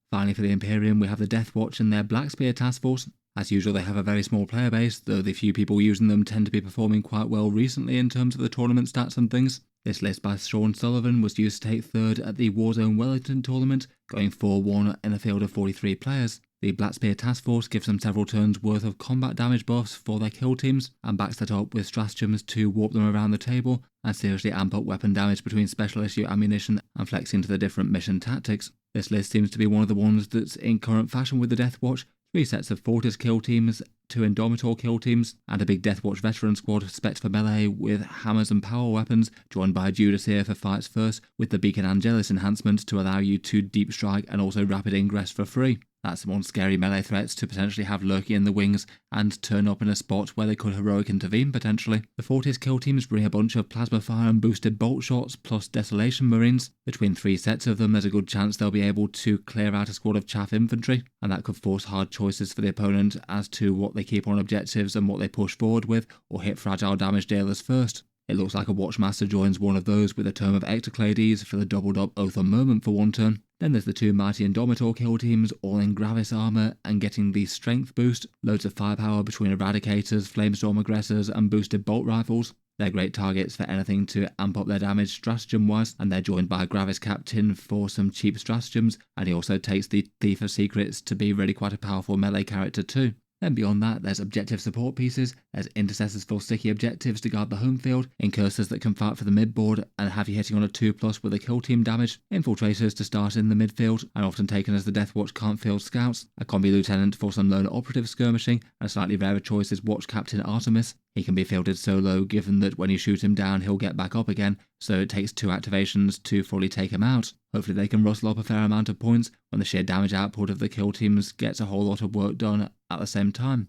Finally for the Imperium we have the Deathwatch and their Black Spear task force. As usual they have a very small player base, though the few people using them tend to be performing quite well recently in terms of the tournament stats and things. This list by Sean Sullivan was used to take 3rd at the Warzone Wellington tournament, going 4-1 in a field of 43 players. The Black Spear Task Force gives them several turns worth of combat damage buffs for their kill teams, and backs that up with stratagems to warp them around the table and seriously amp up weapon damage between special issue ammunition and flexing to the different mission tactics. This list seems to be one of the ones that's in current fashion with the Deathwatch. 3 sets of Fortis kill teams, 2 Indomitor kill teams, and a big Deathwatch veteran squad spec'd for melee with hammers and power weapons, joined by Judas here for fights first, with the Beacon Angelus enhancement to allow you to deep strike and also rapid ingress for free. That's one scary melee threats to potentially have lurking in the wings and turn up in a spot where they could heroic intervene potentially. The Fortis kill teams bring a bunch of plasma fire and boosted bolt shots plus Desolation Marines. Between 3 sets of them, there's a good chance they'll be able to clear out a squad of chaff infantry, and that could force hard choices for the opponent as to what they keep on objectives and what they push forward with, or hit fragile damage dealers first. It looks like a Watchmaster joins one of those with a Tome of Ectoclades for the doubled up Oath of Moment for 1 turn. Then there's the 2 mighty Indomitor kill teams, all in Gravis armour and getting the strength boost, loads of firepower between Eradicators, Flamestorm Aggressors and boosted bolt rifles. They're great targets for anything to amp up their damage stratagem wise, and they're joined by a Gravis Captain for some cheap stratagems, and he also takes the Thief of Secrets to be really quite a powerful melee character too. Then beyond that, there's objective support pieces, there's intercessors for sticky objectives to guard the home field, incursors that can fight for the mid-board and have you hitting on a 2+ with a kill team damage, infiltrators to start in the midfield and often taken as the Deathwatch can't field scouts, a combi lieutenant for some lone operative skirmishing, and a slightly rarer choice is Watch Captain Artemis. He can be fielded solo given that when you shoot him down he'll get back up again, so it takes 2 activations to fully take him out. Hopefully they can rustle up a fair amount of points when the sheer damage output of the kill teams gets a whole lot of work done at the same time.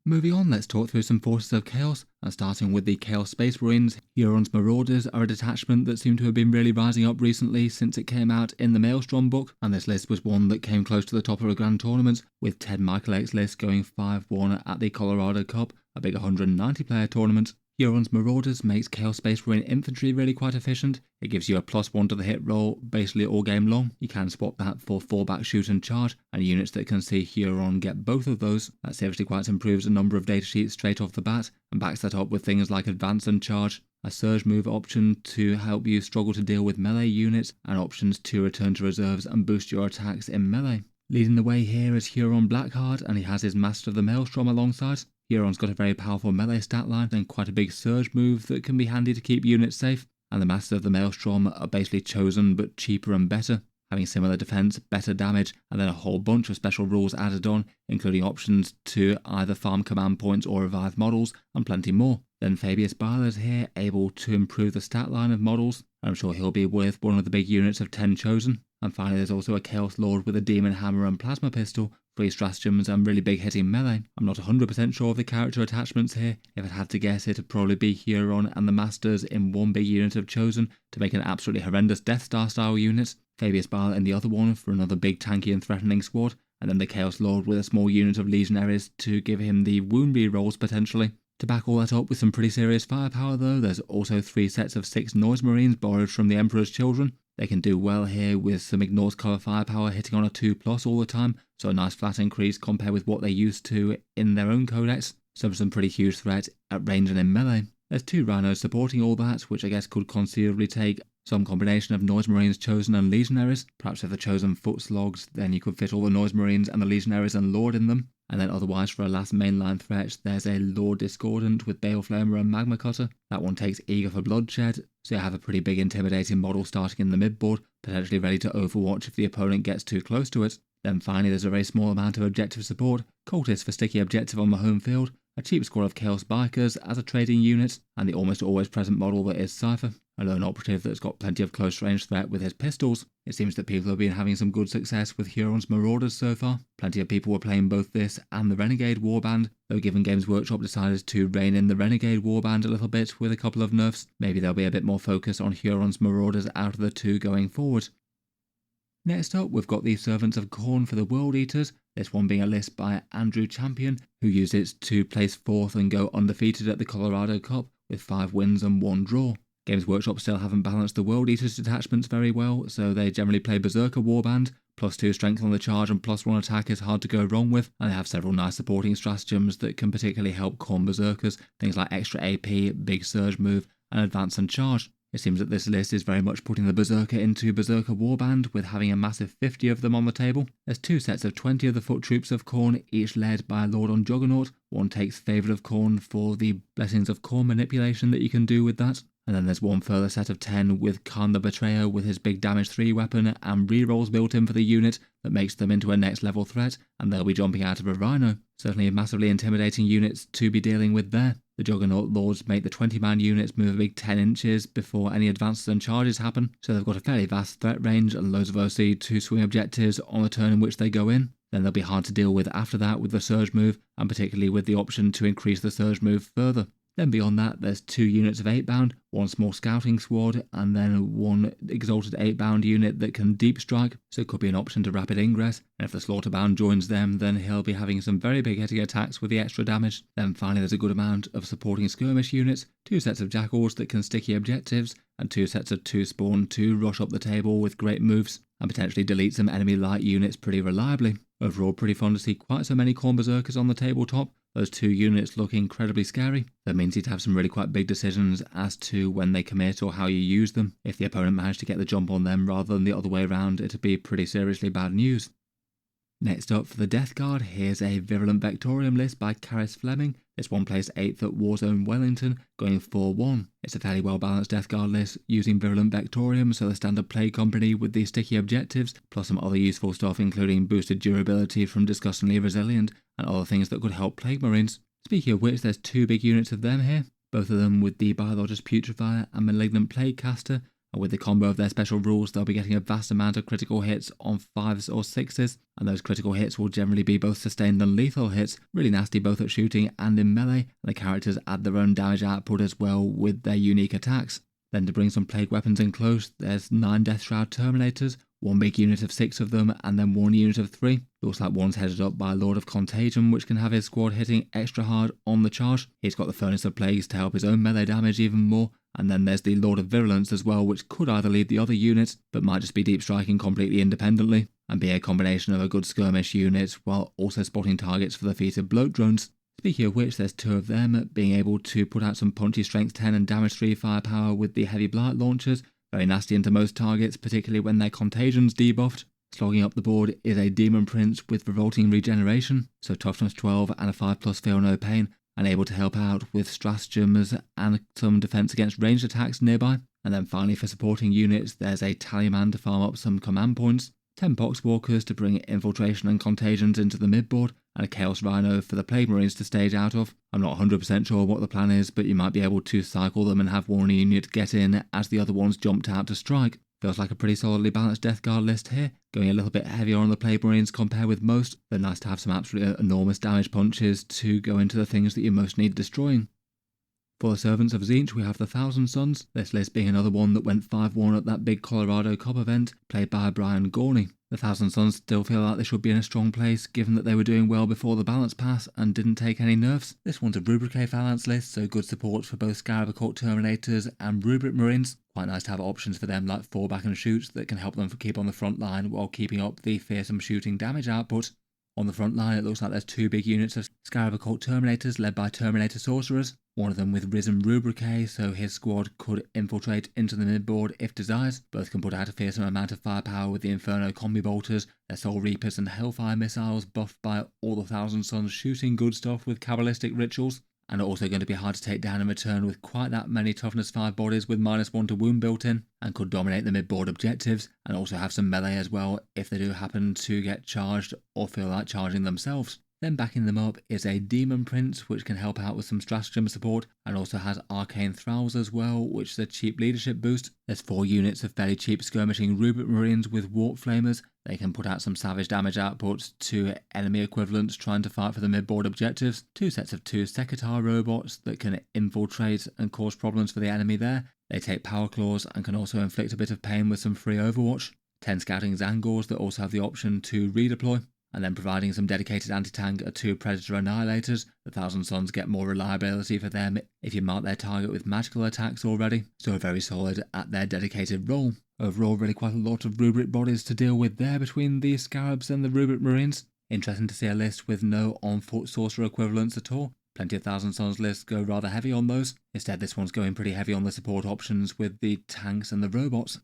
Moving on, let's talk through some Forces of Chaos, and starting with the Chaos Space Marines, Huron's Marauders are a detachment that seem to have been really rising up recently since it came out in the Maelstrom book, and this list was one that came close to the top of a grand tournament, with Ted Michael X list going 5-1 at the Colorado Cup, a big 190 player tournament. Huron's Marauders makes Chaos Space Marine infantry really quite efficient. It gives you a +1 to the hit roll basically all game long. You can swap that for fallback shoot and charge, and units that can see Huron get both of those. That seriously quite improves a number of datasheets straight off the bat, and backs that up with things like advance and charge, a surge move option to help you struggle to deal with melee units, and options to return to reserves and boost your attacks in melee. Leading the way here is Huron Blackheart, and he has his Master of the Maelstrom alongside. Huron's got a very powerful melee stat line and quite a big surge move that can be handy to keep units safe, and the Master of the Maelstrom are basically chosen but cheaper and better, having similar defense, better damage, and then a whole bunch of special rules added on, including options to either farm command points or revive models, and plenty more. Then Fabius Byler's here, able to improve the stat line of models, and I'm sure he'll be with one of the big units of 10 chosen. And finally there's also a Chaos Lord with a Demon Hammer and Plasma Pistol, 3 stratagems and really big hitting melee. I'm not 100% sure of the character attachments here. If I had to guess, it'd probably be Huron and the Masters in one big unit of chosen to make an absolutely horrendous Death Star style unit, Fabius Byler in the other one for another big tanky and threatening squad, and then the Chaos Lord with a small unit of Legionaries to give him the wound rerolls potentially. To back all that up with some pretty serious firepower though, there's also 3 sets of 6 Noise Marines borrowed from the Emperor's Children. They can do well here with some Ignore's Cover firepower hitting on a 2+ all the time, so a nice flat increase compared with what they used to in their own codex, so some pretty huge threat at range and in melee. There's 2 Rhinos supporting all that, which I guess could conceivably take some combination of Noise Marines chosen and Legionaries. Perhaps if they're chosen foot slogs, then you could fit all the Noise Marines and the Legionaries and Lord in them. And then otherwise for a last mainline threat, there's a Lord Discordant with Baleflamer and Magma Cutter. That one takes Eager for Bloodshed, so you have a pretty big intimidating model starting in the midboard, potentially ready to overwatch if the opponent gets too close to it. Then finally there's a very small amount of objective support, Cultists for sticky objective on the home field, a cheap squad of Chaos Bikers as a trading unit, and the almost always present model that is Cypher, a lone operative that's got plenty of close range threat with his pistols. It seems that people have been having some good success with Huron's Marauders so far. Plenty of people were playing both this and the Renegade Warband, though given Games Workshop decided to rein in the Renegade Warband a little bit with a couple of nerfs, maybe there'll be a bit more focus on Huron's Marauders out of the 2 going forward. Next up, we've got the Servants of Khorne for the World Eaters, this one being a list by Andrew Champion, who used it to place 4th and go undefeated at the Colorado Cup with 5 wins and 1 draw. Games Workshop still haven't balanced the World Eaters detachments very well, so they generally play Berserker Warband, +2 strength on the charge and +1 attack is hard to go wrong with, and they have several nice supporting stratagems that can particularly help Khorne Berserkers, things like extra AP, big surge move, and advance and charge. It seems that this list is very much putting the Berserker into Berserker Warband, with having a massive 50 of them on the table. There's 2 sets of 20 of the foot troops of Khorne, each led by a Lord on Juggernaut. One takes Favourite of Khorne for the Blessings of Khorne manipulation that you can do with that. And then there's one further set of 10 with Khan the Betrayer with his big damage 3 weapon and rerolls built in for the unit that makes them into a next level threat, and they'll be jumping out of a Rhino. Certainly massively intimidating units to be dealing with there. The Juggernaut Lords make the 20-man units move a big 10 inches before any advances and charges happen, so they've got a fairly vast threat range and loads of OC to swing objectives on the turn in which they go in. Then they'll be hard to deal with after that with the Surge move, and particularly with the option to increase the Surge move further. Then beyond that, there's 2 units of 8-bound, 1 small scouting squad, and then 1 exalted 8-bound unit that can deep strike, so it could be an option to rapid ingress, and if the Slaughterbound joins them, then he'll be having some very big hitting attacks with the extra damage. Then finally there's a good amount of supporting skirmish units, 2 sets of Jackals that can sticky objectives, and 2 sets of 2 spawn to rush up the table with great moves, and potentially delete some enemy light units pretty reliably. Overall, pretty fun to see quite so many Khorne Berserkers on the tabletop. Those 2 units look incredibly scary. That means you'd have some really quite big decisions as to when they commit or how you use them. If the opponent managed to get the jump on them rather than the other way around, it'd be pretty seriously bad news. Next up for the Death Guard, here's a Virulent Vectorium list by Caris Fleming. This one placed 8th at Warzone Wellington, going 4-1. It's a fairly well balanced Death Guard list, using Virulent Vectorium, so the standard play company with the sticky objectives, plus some other useful stuff including boosted durability from Disgustingly Resilient, and other things that could help Plague Marines. Speaking of which, there's 2 big units of them here, both of them with the Biologist Putrefier and Malignant Plague Caster. And with the combo of their special rules, they'll be getting a vast amount of critical hits on 5s or 6s, and those critical hits will generally be both sustained and lethal hits, really nasty both at shooting and in melee, and the characters add their own damage output as well with their unique attacks. Then to bring some plague weapons in close, there's 9 Death Shroud Terminators, 1 big unit of 6 of them, and then 1 unit of 3. Looks like one's headed up by Lord of Contagion, which can have his squad hitting extra hard on the charge. He's got the Furnace of Plagues to help his own melee damage even more, and then there's the Lord of Virulence as well, which could either lead the other units, but might just be deep striking completely independently, and be a combination of a good skirmish unit, while also spotting targets for the feat of bloat drones. Speaking of which, there's 2 of them, being able to put out some punchy strength 10 and damage 3 firepower with the heavy blight launchers, very nasty into most targets, particularly when their Contagion's debuffed. Slogging up the board is a Demon Prince with Revolting Regeneration, so toughness 12 and a 5+ feel no pain, and able to help out with stratagems and some defense against ranged attacks nearby. And then finally for supporting units, there's a Tallyman to farm up some command points, 10 Poxwalkers to bring infiltration and contagions into the midboard, and a Chaos Rhino for the Plague Marines to stage out of. I'm not 100% sure what the plan is, but you might be able to cycle them and have one unit get in as the other ones jumped out to strike. Feels like a pretty solidly balanced Death Guard list here, going a little bit heavier on the Plague Marines compared with most, but nice to have some absolutely enormous damage punches to go into the things that you most need destroying. For the Servants of Tzeentch, we have the Thousand Sons, this list being another one that went 5-1 at that big Colorado Cup event, played by Brian Gorney. The Thousand Sons still feel like they should be in a strong place, given that they were doing well before the balance pass and didn't take any nerfs. This one's a Rubric phalanx list, so good support for both Scarab Occult Terminators and Rubric Marines. Quite nice to have options for them like fall back and shoot that can help them keep on the front line while keeping up the fearsome shooting damage output. On the front line, it looks like there's 2 big units of Scarab Occult Terminators led by Terminator Sorcerers, one of them with Risen Rubric, so his squad could infiltrate into the midboard if desired. Both can put out a fearsome amount of firepower with the Inferno Combi Bolters, their Soul Reapers and Hellfire missiles buffed by all the Thousand Sons shooting good stuff with Kabbalistic rituals, and are also going to be hard to take down in return with quite that many toughness 5 bodies with -1 to wound built in, and could dominate the midboard objectives, and also have some melee as well if they do happen to get charged or feel like charging themselves. Then backing them up is a Demon Prince, which can help out with some stratagem support, and also has Arcane Thralls as well, which is a cheap leadership boost. There's 4 units of fairly cheap skirmishing Rubric Marines with Warp Flamers. They can put out some savage damage outputs to enemy equivalents trying to fight for the midboard objectives. 2 sets of 2 Sekitar robots that can infiltrate and cause problems for the enemy there. They take Power Claws and can also inflict a bit of pain with some free Overwatch. 10 Scouting Zangors that also have the option to redeploy. And then providing some dedicated anti-tank are 2 Predator Annihilators. The Thousand Sons get more reliability for them if you mark their target with magical attacks already, so very solid at their dedicated role. Overall, really quite a lot of Rubric bodies to deal with there between the Scarabs and the Rubric Marines. Interesting to see a list with no on-foot sorcerer equivalents at all. Plenty of Thousand Sons lists go rather heavy on those. Instead, this one's going pretty heavy on the support options with the tanks and the robots.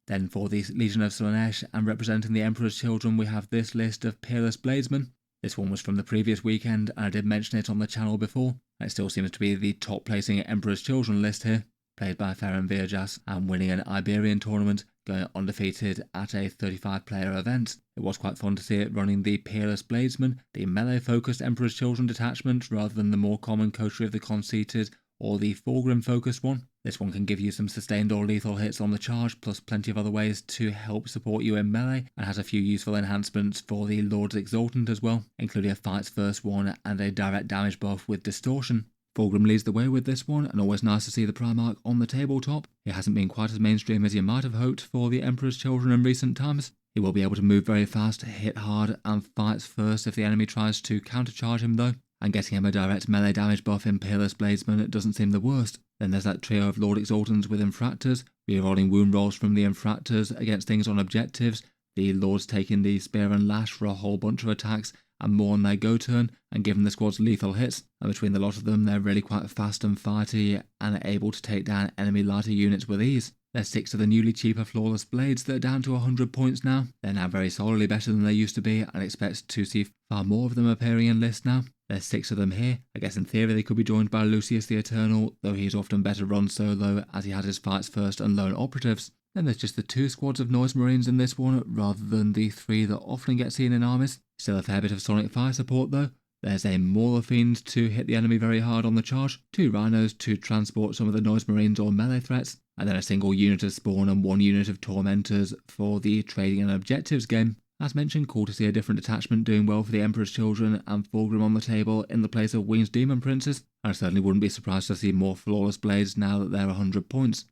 Then for the Legion of Slaanesh and representing the Emperor's Children, we have this list of Peerless Bladesmen. This one was from the previous weekend, and I did mention it on the channel before. It still seems to be the top placing Emperor's Children list here, played by Ferran Vierjas and winning an Iberian tournament, going undefeated at a 35-player event. It was quite fun to see it running the Peerless Bladesman, the melee-focused Emperor's Children detachment, rather than the more common coterie of the Conceited or the Fulgrim-focused one. This one can give you some sustained or lethal hits on the charge, plus plenty of other ways to help support you in melee, and has a few useful enhancements for the Lord's Exultant as well, including a Fights First one and a direct damage buff with Distortion. Fulgrim leads the way with this one, and always nice to see the Primarch on the tabletop. It hasn't been quite as mainstream as you might have hoped for the Emperor's Children in recent times. He will be able to move very fast, hit hard, and fights first if the enemy tries to countercharge him though. And getting him a direct melee damage buff in Peerless Bladesman doesn't seem the worst. Then there's that trio of Lord Exultants with Infractors, rerolling wound rolls from the Infractors against things on objectives, the Lords taking the Spear and Lash for a whole bunch of attacks, and more on their go turn, and giving the squads lethal hits. And between the lot of them, they're really quite fast and fighty, and are able to take down enemy lighter units with ease. There's 6 of the newly cheaper Flawless Blades that are down to 100 points now. They're now very solidly better than they used to be, and expect to see far more of them appearing in lists now. There's 6 of them here. I guess in theory they could be joined by Lucius the Eternal, though he's often better run solo as he has his Fights First and Lone Operatives. Then there's just the 2 squads of Noise Marines in this one, rather than the 3 that often get seen in armies. Still a fair bit of Sonic Fire support though. There's a Mauler Fiend to hit the enemy very hard on the charge, 2 Rhinos to transport some of the Noise Marines or melee threats, and then a single unit of Spawn and 1 unit of Tormentors for the trading and objectives game. As mentioned, cool to see a different detachment doing well for the Emperor's Children and Fulgrim on the table in the place of Winged Demon Princes. I certainly wouldn't be surprised to see more Flawless Blades now that they're 100 points.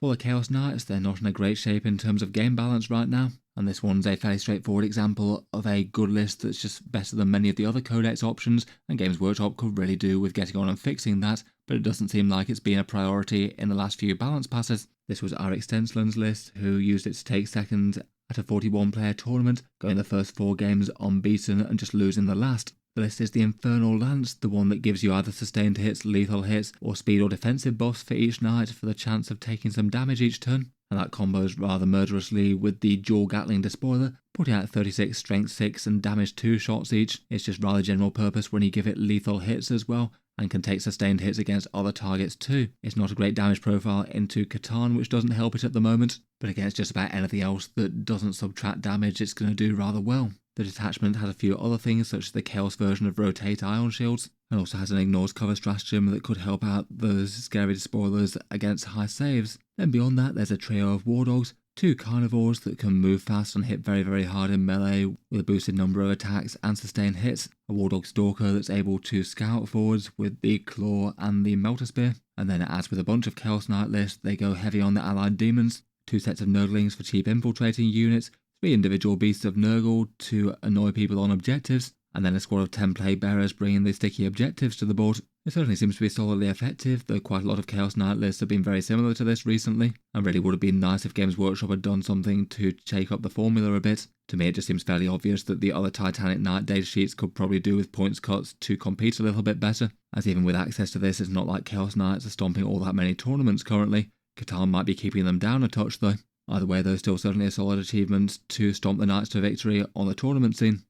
For the Chaos Knights, they're not in a great shape in terms of game balance right now, and this one's a fairly straightforward example of a good list that's just better than many of the other Codex options, and Games Workshop could really do with getting on and fixing that, but it doesn't seem like it's been a priority in the last few balance passes. This was our Extensilan's list, who used it to take second at a 41-player tournament, going the first 4 games unbeaten and just losing the last. The list is the Infernal Lance, the one that gives you either sustained hits, lethal hits, or speed or defensive buffs for each knight for the chance of taking some damage each turn. And that combos rather murderously with the dual Gatling Despoiler, putting out 36 strength 6 and damage 2 shots each. It's just rather general purpose when you give it lethal hits as well, and can take sustained hits against other targets too. It's not a great damage profile into Catan, which doesn't help it at the moment, but against just about anything else that doesn't subtract damage, it's going to do rather well. The detachment has a few other things, such as the Chaos version of Rotate Ion Shields, and also has an Ignores Cover stratagem that could help out those scary spoilers against high saves. Then beyond that, there's a trio of War Dogs, 2 Carnivores that can move fast and hit very hard in melee with a boosted number of attacks and sustained hits, a War Dog Stalker that's able to scout forwards with the Claw and the Melter Spear, and then as with a bunch of Chaos Knight lists, they go heavy on the allied demons, 2 sets of Nurglings for cheap infiltrating units, 3 individual Beasts of Nurgle to annoy people on objectives, and then a squad of 10 Plague Bearers bringing the sticky objectives to the board. It certainly seems to be solidly effective, though quite a lot of Chaos Knight lists have been very similar to this recently, and really would have been nice if Games Workshop had done something to shake up the formula a bit. To me it just seems fairly obvious that the other Titanic Knight datasheets could probably do with points cuts to compete a little bit better, as even with access to this it's not like Chaos Knights are stomping all that many tournaments currently. Catan might be keeping them down a touch though. Either way though, still certainly a solid achievement to stomp the Knights to victory on the tournament scene.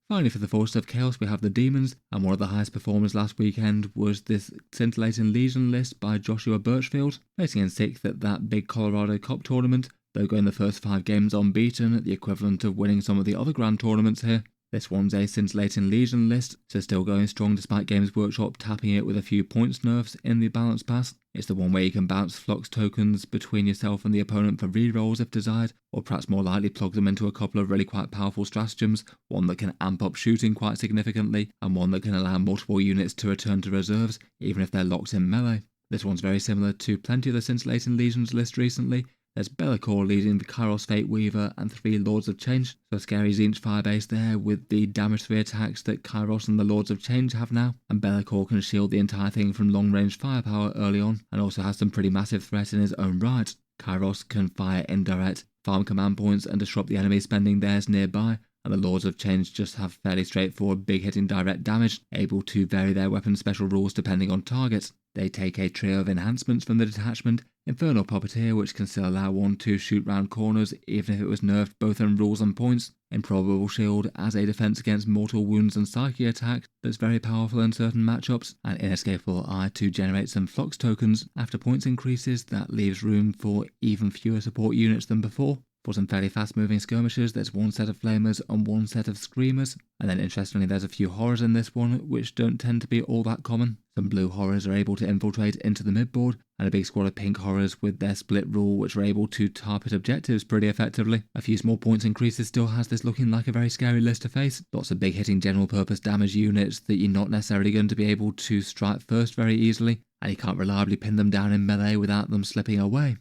Finally, for the Forces of Chaos, we have the Demons, and one of the highest performers last weekend was this Scintillating Legion list by Joshua Birchfield, placing in 6th at that big Colorado Cup tournament, though going the first 5 games unbeaten, the equivalent of winning some of the other grand tournaments here. This one's a Scintillating Legion list, so still going strong despite Games Workshop tapping it with a few points nerfs in the balance pass. It's the one where you can bounce flux tokens between yourself and the opponent for rerolls if desired, or perhaps more likely plug them into a couple of really quite powerful stratagems, one that can amp up shooting quite significantly, and one that can allow multiple units to return to reserves, even if they're locked in melee. This one's very similar to plenty of the Scintillating Legions list recently. There's Be'lakor leading the Kairos Fate Weaver and 3 Lords of Change, so scary Tzeentch Firebase there with the damage 3 attacks that Kairos and the Lords of Change have now, and Be'lakor can shield the entire thing from long range firepower early on, and also has some pretty massive threat in his own right. Kairos can fire indirect, farm command points and disrupt the enemy spending theirs nearby, and the Lords of Change just have fairly straightforward big hitting direct damage, able to vary their weapon special rules depending on targets. They take a trio of enhancements from the detachment: Infernal Puppeteer, which can still allow one to shoot round corners even if it was nerfed both in rules and points; Improbable Shield as a defense against mortal wounds and psychic attack that's very powerful in certain matchups; and Inescapable Eye to generate some flux tokens after points increases that leaves room for even fewer support units than before. For some fairly fast moving skirmishers, there's one set of flamers and one set of screamers, and then interestingly there's a few horrors in this one which don't tend to be all that common. Some blue horrors are able to infiltrate into the midboard, and a big squad of pink horrors with their split rule which are able to target objectives pretty effectively. A few small points increases still has this looking like a very scary list to face. Lots of big hitting general purpose damage units that you're not necessarily going to be able to strike first very easily, and you can't reliably pin them down in melee without them slipping away.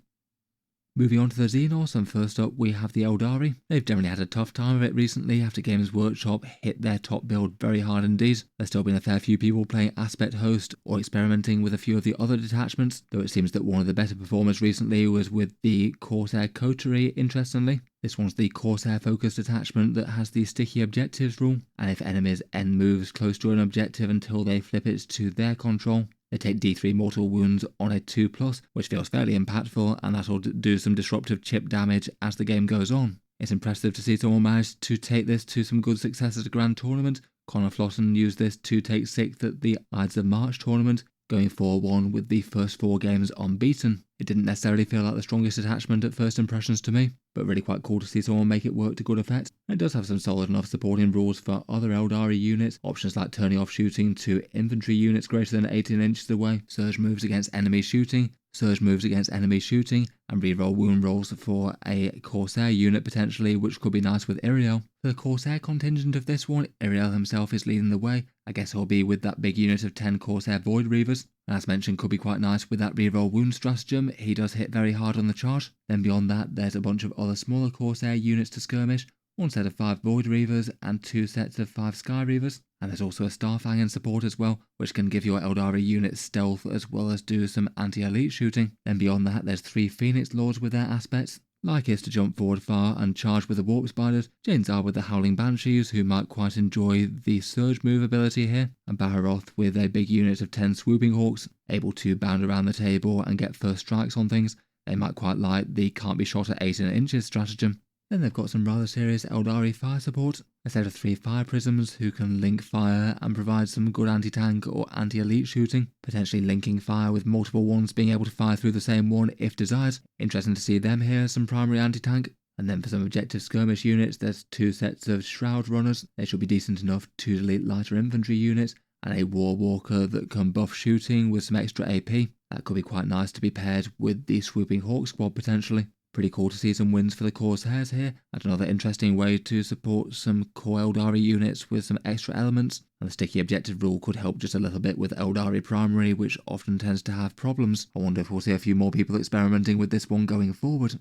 Moving on to the Xenos, and first up we have the Aeldari. They've generally had a tough time of it recently after Games Workshop hit their top build very hard indeed. There's still been a fair few people playing Aspect Host or experimenting with a few of the other detachments, though it seems that one of the better performers recently was with the Corsair Coterie, interestingly. This one's the Corsair focused detachment that has the sticky objectives rule, and if enemies end moves close to an objective until they flip it to their control, they take D3 mortal wounds on a 2+, which feels fairly impactful, and that'll do some disruptive chip damage as the game goes on. It's impressive to see someone manage to take this to some good success at a grand tournament. Connor Flosson used this to take 6th at the Ides of March tournament, going 4-1 with the first 4 games unbeaten. It didn't necessarily feel like the strongest attachment at first impressions to me, but really quite cool to see someone make it work to good effect. It does have some solid enough supporting rules for other Aeldari units, options like turning off shooting to infantry units greater than 18 inches away, surge moves against enemy shooting, and reroll wound rolls for a Corsair unit potentially, which could be nice with Iriel. For the Corsair contingent of this one, Iriel himself is leading the way. I guess he'll be with that big unit of 10 Corsair Void Reavers, and as mentioned could be quite nice with that reroll wound stratagem. He does hit very hard on the charge. Then beyond that there's a bunch of other smaller Corsair units to skirmish, one set of 5 Void Reavers and 2 sets of 5 Sky Reavers, and there's also a Starfang in support as well, which can give your Aeldari units stealth as well as do some anti-elite shooting. Then beyond that there's 3 Phoenix Lords with their aspects. Lycus to jump forward far and charge with the Warp Spiders, Jane'Zar with the Howling Banshees, who might quite enjoy the Surge move ability here, and Baharoth with a big unit of 10 Swooping Hawks, able to bound around the table and get first strikes on things. They might quite like the can't be shot at 18 inches stratagem. Then they've got some rather serious Aeldari fire support, a set of 3 Fire Prisms who can link fire and provide some good anti-tank or anti-elite shooting, potentially linking fire with multiple ones being able to fire through the same one if desired. Interesting to see them here, some primary anti-tank. And then for some objective skirmish units, there's 2 sets of Shroud Runners. They should be decent enough to delete lighter infantry units, and a War Walker that can buff shooting with some extra AP. That could be quite nice to be paired with the Swooping Hawk squad potentially. Pretty cool to see some wins for the Corsairs here, and another interesting way to support some core Aeldari units with some extra elements, and the sticky objective rule could help just a little bit with Aeldari primary, which often tends to have problems. I wonder if we'll see a few more people experimenting with this one going forward.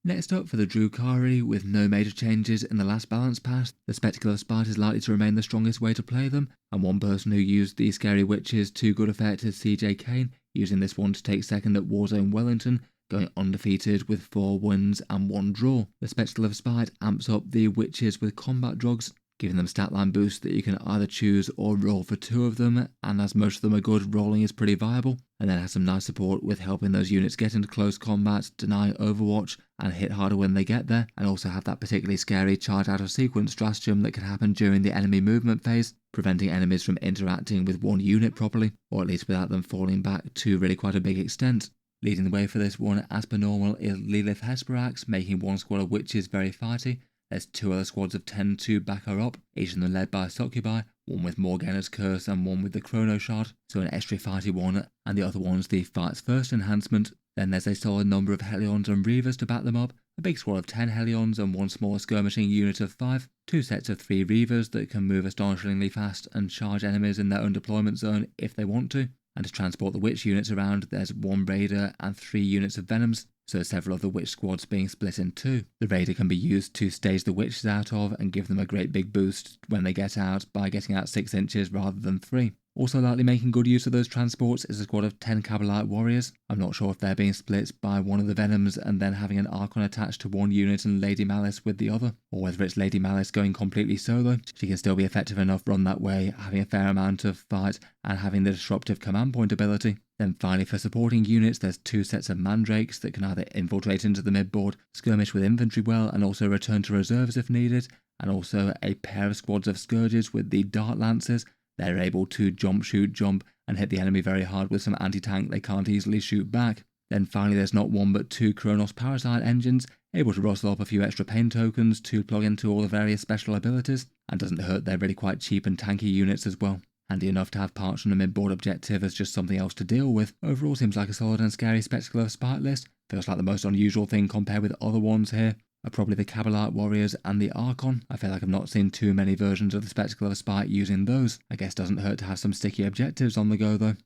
Next up for the Drukhari, with no major changes in the last balance pass, the Spectacle of Spite is likely to remain the strongest way to play them, and one person who used the Scary Witches to good effect is CJ Kane, using this one to take 2nd at Warzone Wellington, going undefeated with 4 wins and 1 draw. The Spectacle of Spite amps up the Witches with combat drugs, giving them statline boosts that you can either choose or roll for 2 of them, and as most of them are good, rolling is pretty viable, and then has some nice support with helping those units get into close combat, denying overwatch, and hit harder when they get there, and also have that particularly scary charge out of sequence stratagem that can happen during the enemy movement phase, preventing enemies from interacting with one unit properly, or at least without them falling back to really quite a big extent. Leading the way for this one, as per normal, is Lilith Hesperax, making one squad of witches very fighty. There's 2 other squads of 10 to back her up, each of them led by a Succubi, one with Morgana's Curse and one with the Chrono Shard, so an extra fighty one, and the other one's the Fight's First enhancement. Then there's a solid number of Hellions and Reavers to back them up, a big squad of 10 Hellions and 1 smaller skirmishing unit of 5, 2 sets of 3 Reavers that can move astonishingly fast and charge enemies in their own deployment zone if they want to. And to transport the Witch units around, there's 1 Raider and 3 units of Venoms, so several of the Witch squads being split in 2. The Raider can be used to stage the Witches out of and give them a great big boost when they get out by getting out 6 inches rather than 3. Also likely making good use of those transports is a squad of 10 Cabalite warriors. I'm not sure if they're being split by one of the Venoms and then having an Archon attached to one unit and Lady Malice with the other, or whether it's Lady Malice going completely solo. She can still be effective enough run that way, having a fair amount of fight and having the disruptive command point ability. Then finally for supporting units, there's 2 sets of Mandrakes that can either infiltrate into the midboard, skirmish with infantry well and also return to reserves if needed, and also a pair of squads of Scourges with the Dart Lancers. They're able to jump, shoot, jump, and hit the enemy very hard with some anti-tank they can't easily shoot back. Then finally there's not one but 2 Kronos Parasite engines, able to rustle up a few extra pain tokens to plug into all the various special abilities, and doesn't hurt they're really quite cheap and tanky units as well. Handy enough to have parts from the midboard objective as just something else to deal with. Overall seems like a solid and scary Spectacle of Spite list. Feels like the most unusual thing compared with other ones here are probably the Cabalite Warriors and the Archon. I feel like I've not seen too many versions of the Spectacle of Spite using those. I guess doesn't hurt to have some sticky objectives on the go though.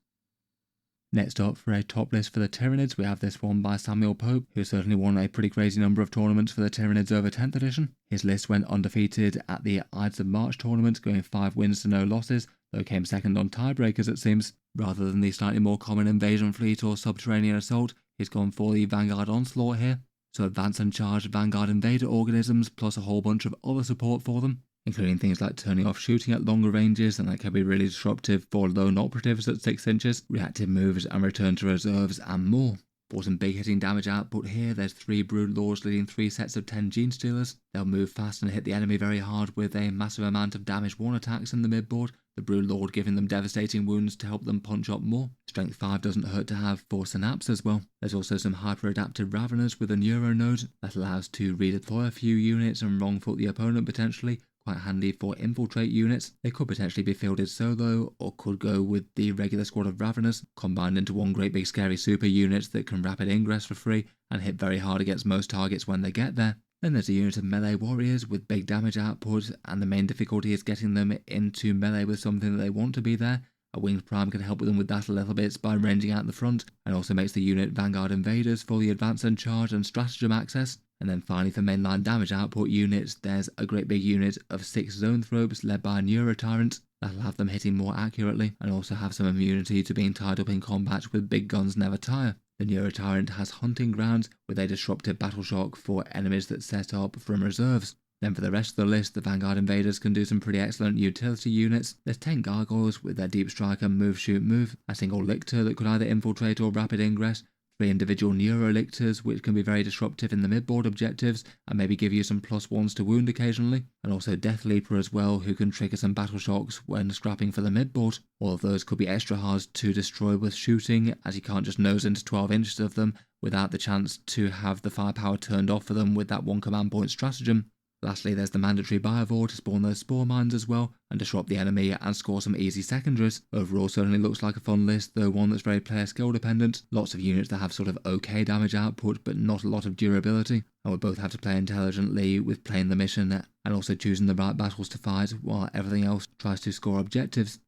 Next up, for a top list for the Tyranids, we have this one by Samuel Pope, who certainly won a pretty crazy number of tournaments for the Tyranids over 10th edition. His list went undefeated at the Ides of March tournament, going 5 wins to no losses, though came second on tiebreakers it seems. Rather than the slightly more common invasion fleet or subterranean assault, he's gone for the Vanguard Onslaught here. So advanced and charged Vanguard Invader organisms plus a whole bunch of other support for them, including things like turning off shooting at longer ranges, and that can be really disruptive for lone operatives at 6 inches, reactive moves and return to reserves and more. For some big hitting damage output here, there's 3 Brood Lords leading 3 sets of 10 Genestealers. They'll move fast and hit the enemy very hard with a massive amount of damage 1 attacks in the midboard, the Brood Lord giving them devastating wounds to help them punch up more. Strength 5 doesn't hurt to have for Synapse as well. There's also some hyper-adaptive Raveners with a Neuro node that allows to redeploy a few units and wrong-foot the opponent potentially. Quite handy for infiltrate units. They could potentially be fielded solo or could go with the regular squad of Raveners combined into one great big scary super unit that can rapid ingress for free and hit very hard against most targets when they get there. Then there's a unit of melee warriors with big damage output, and the main difficulty is getting them into melee with something that they want to be there. A Winged Prime can help them with that a little bit by ranging out the front, and also makes the unit Vanguard Invaders fully advanced and charged and stratagem access. And then finally for mainline damage output units, there's a great big unit of 6 Zoanthropes led by a Neuro Tyrant that'll have them hitting more accurately and also have some immunity to being tied up in combat with big guns never tire. The Neuro Tyrant has Hunting Grounds with a disruptive battle shock for enemies that set up from reserves. Then for the rest of the list, the Vanguard Invaders can do some pretty excellent utility units. There's 10 Gargoyles with their Deep Strike and Move Shoot Move, a single Lictor that could either infiltrate or rapid ingress, 3 individual Neurolictors which can be very disruptive in the midboard objectives and maybe give you some +1s to wound occasionally, and also Death Leaper as well, who can trigger some battle shocks when scrapping for the midboard. All of those could be extra hard to destroy with shooting, as you can't just nose into 12 inches of them without the chance to have the firepower turned off for them with that 1 command point stratagem. Lastly, there's the mandatory Biovore to spawn those Spore Mines as well, and disrupt the enemy and score some easy secondaries. Overall certainly looks like a fun list, though one that's very player skill dependent. Lots of units that have sort of okay damage output, but not a lot of durability, and would both have to play intelligently with playing the mission and also choosing the right battles to fight, while everything else tries to score objectives.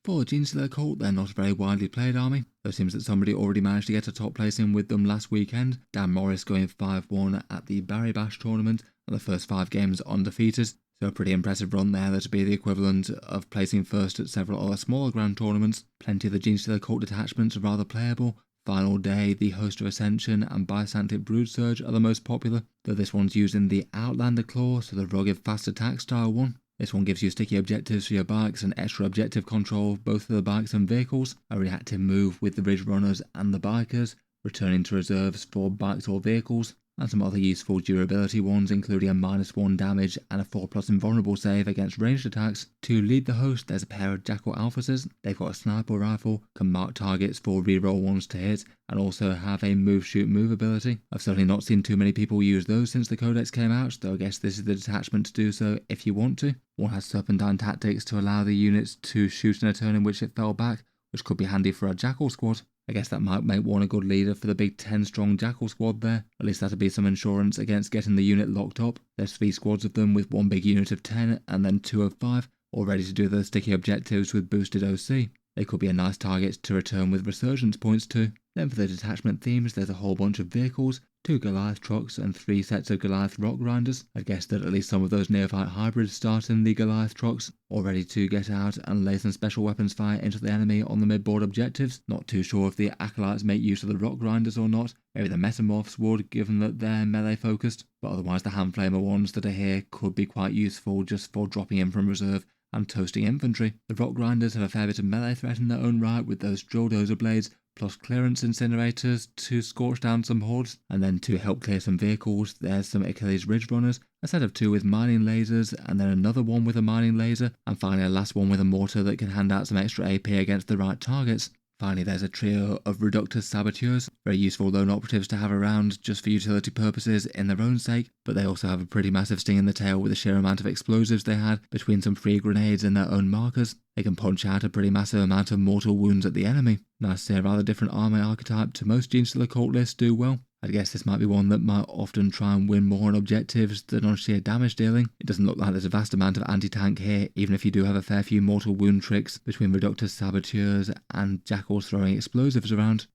For the Genestealer Cult, they're not a very widely played army, though it seems that somebody already managed to get a top placing with them last weekend. Dan Morris going 5-1 at the Barry Bash tournament, and the first 5 games undefeated, so a pretty impressive run there that'd be the equivalent of placing first at several other smaller grand tournaments. Plenty of the Genestealer Cult detachments are rather playable. Final Day, the Host of Ascension and Bisantic Brood Surge are the most popular, though this one's using the Outlander Claw, so the rugged fast attack style one. This one gives you sticky objectives for your bikes and extra objective control of both of the bikes and vehicles, a reactive move with the Ridge Runners and the Bikers, returning to reserves for bikes or vehicles, and some other useful durability ones including a -1 damage and a 4+ invulnerable save against ranged attacks. To lead the host, there's a pair of Jackal Alphases. They've got a sniper rifle, can mark targets for reroll ones to hit, and also have a move shoot move ability. I've certainly not seen too many people use those since the codex came out, though I guess this is the detachment to do so if you want to. One has Serpentine Tactics to allow the units to shoot in a turn in which it fell back, which could be handy for a Jackal squad. I guess that might make one a good leader for the big 10 strong Jackal squad there. At least that'd be some insurance against getting the unit locked up. There's 3 squads of them with 1 big unit of 10 and then 2 of 5, all ready to do those sticky objectives with boosted OC. They could be a nice target to return with resurgence points to. Then for the detachment themes, there's a whole bunch of vehicles, 2 Goliath trucks and 3 sets of Goliath rock grinders. I guess that at least some of those neophyte hybrids start in the Goliath trucks, all ready to get out and lay some special weapons fire into the enemy on the mid-board objectives. Not too sure if the Acolytes make use of the rock grinders or not. Maybe the Metamorphs would, given that they're melee focused, but otherwise the hand flamer ones that are here could be quite useful just for dropping in from reserve and toasting infantry. The rock grinders have a fair bit of melee threat in their own right with those drill dozer blades, plus clearance incinerators to scorch down some hordes, and then to help clear some vehicles there's some Achilles Ridge runners, a set of 2 with mining lasers, and then another one with a mining laser, and finally a last one with a mortar that can hand out some extra AP against the right targets. Finally, there's a trio of Reductus Saboteurs, very useful lone operatives to have around just for utility purposes in their own sake, but they also have a pretty massive sting in the tail with the sheer amount of explosives they had between some free grenades and their own markers. They can punch out a pretty massive amount of mortal wounds at the enemy. Nice to see a rather different army archetype to most Genestealer Cult lists do well. I guess this might be one that might often try and win more on objectives than on sheer damage dealing. It doesn't look like there's a vast amount of anti-tank here, even if you do have a fair few mortal wound tricks between Reductus Saboteurs and Jackals throwing explosives around.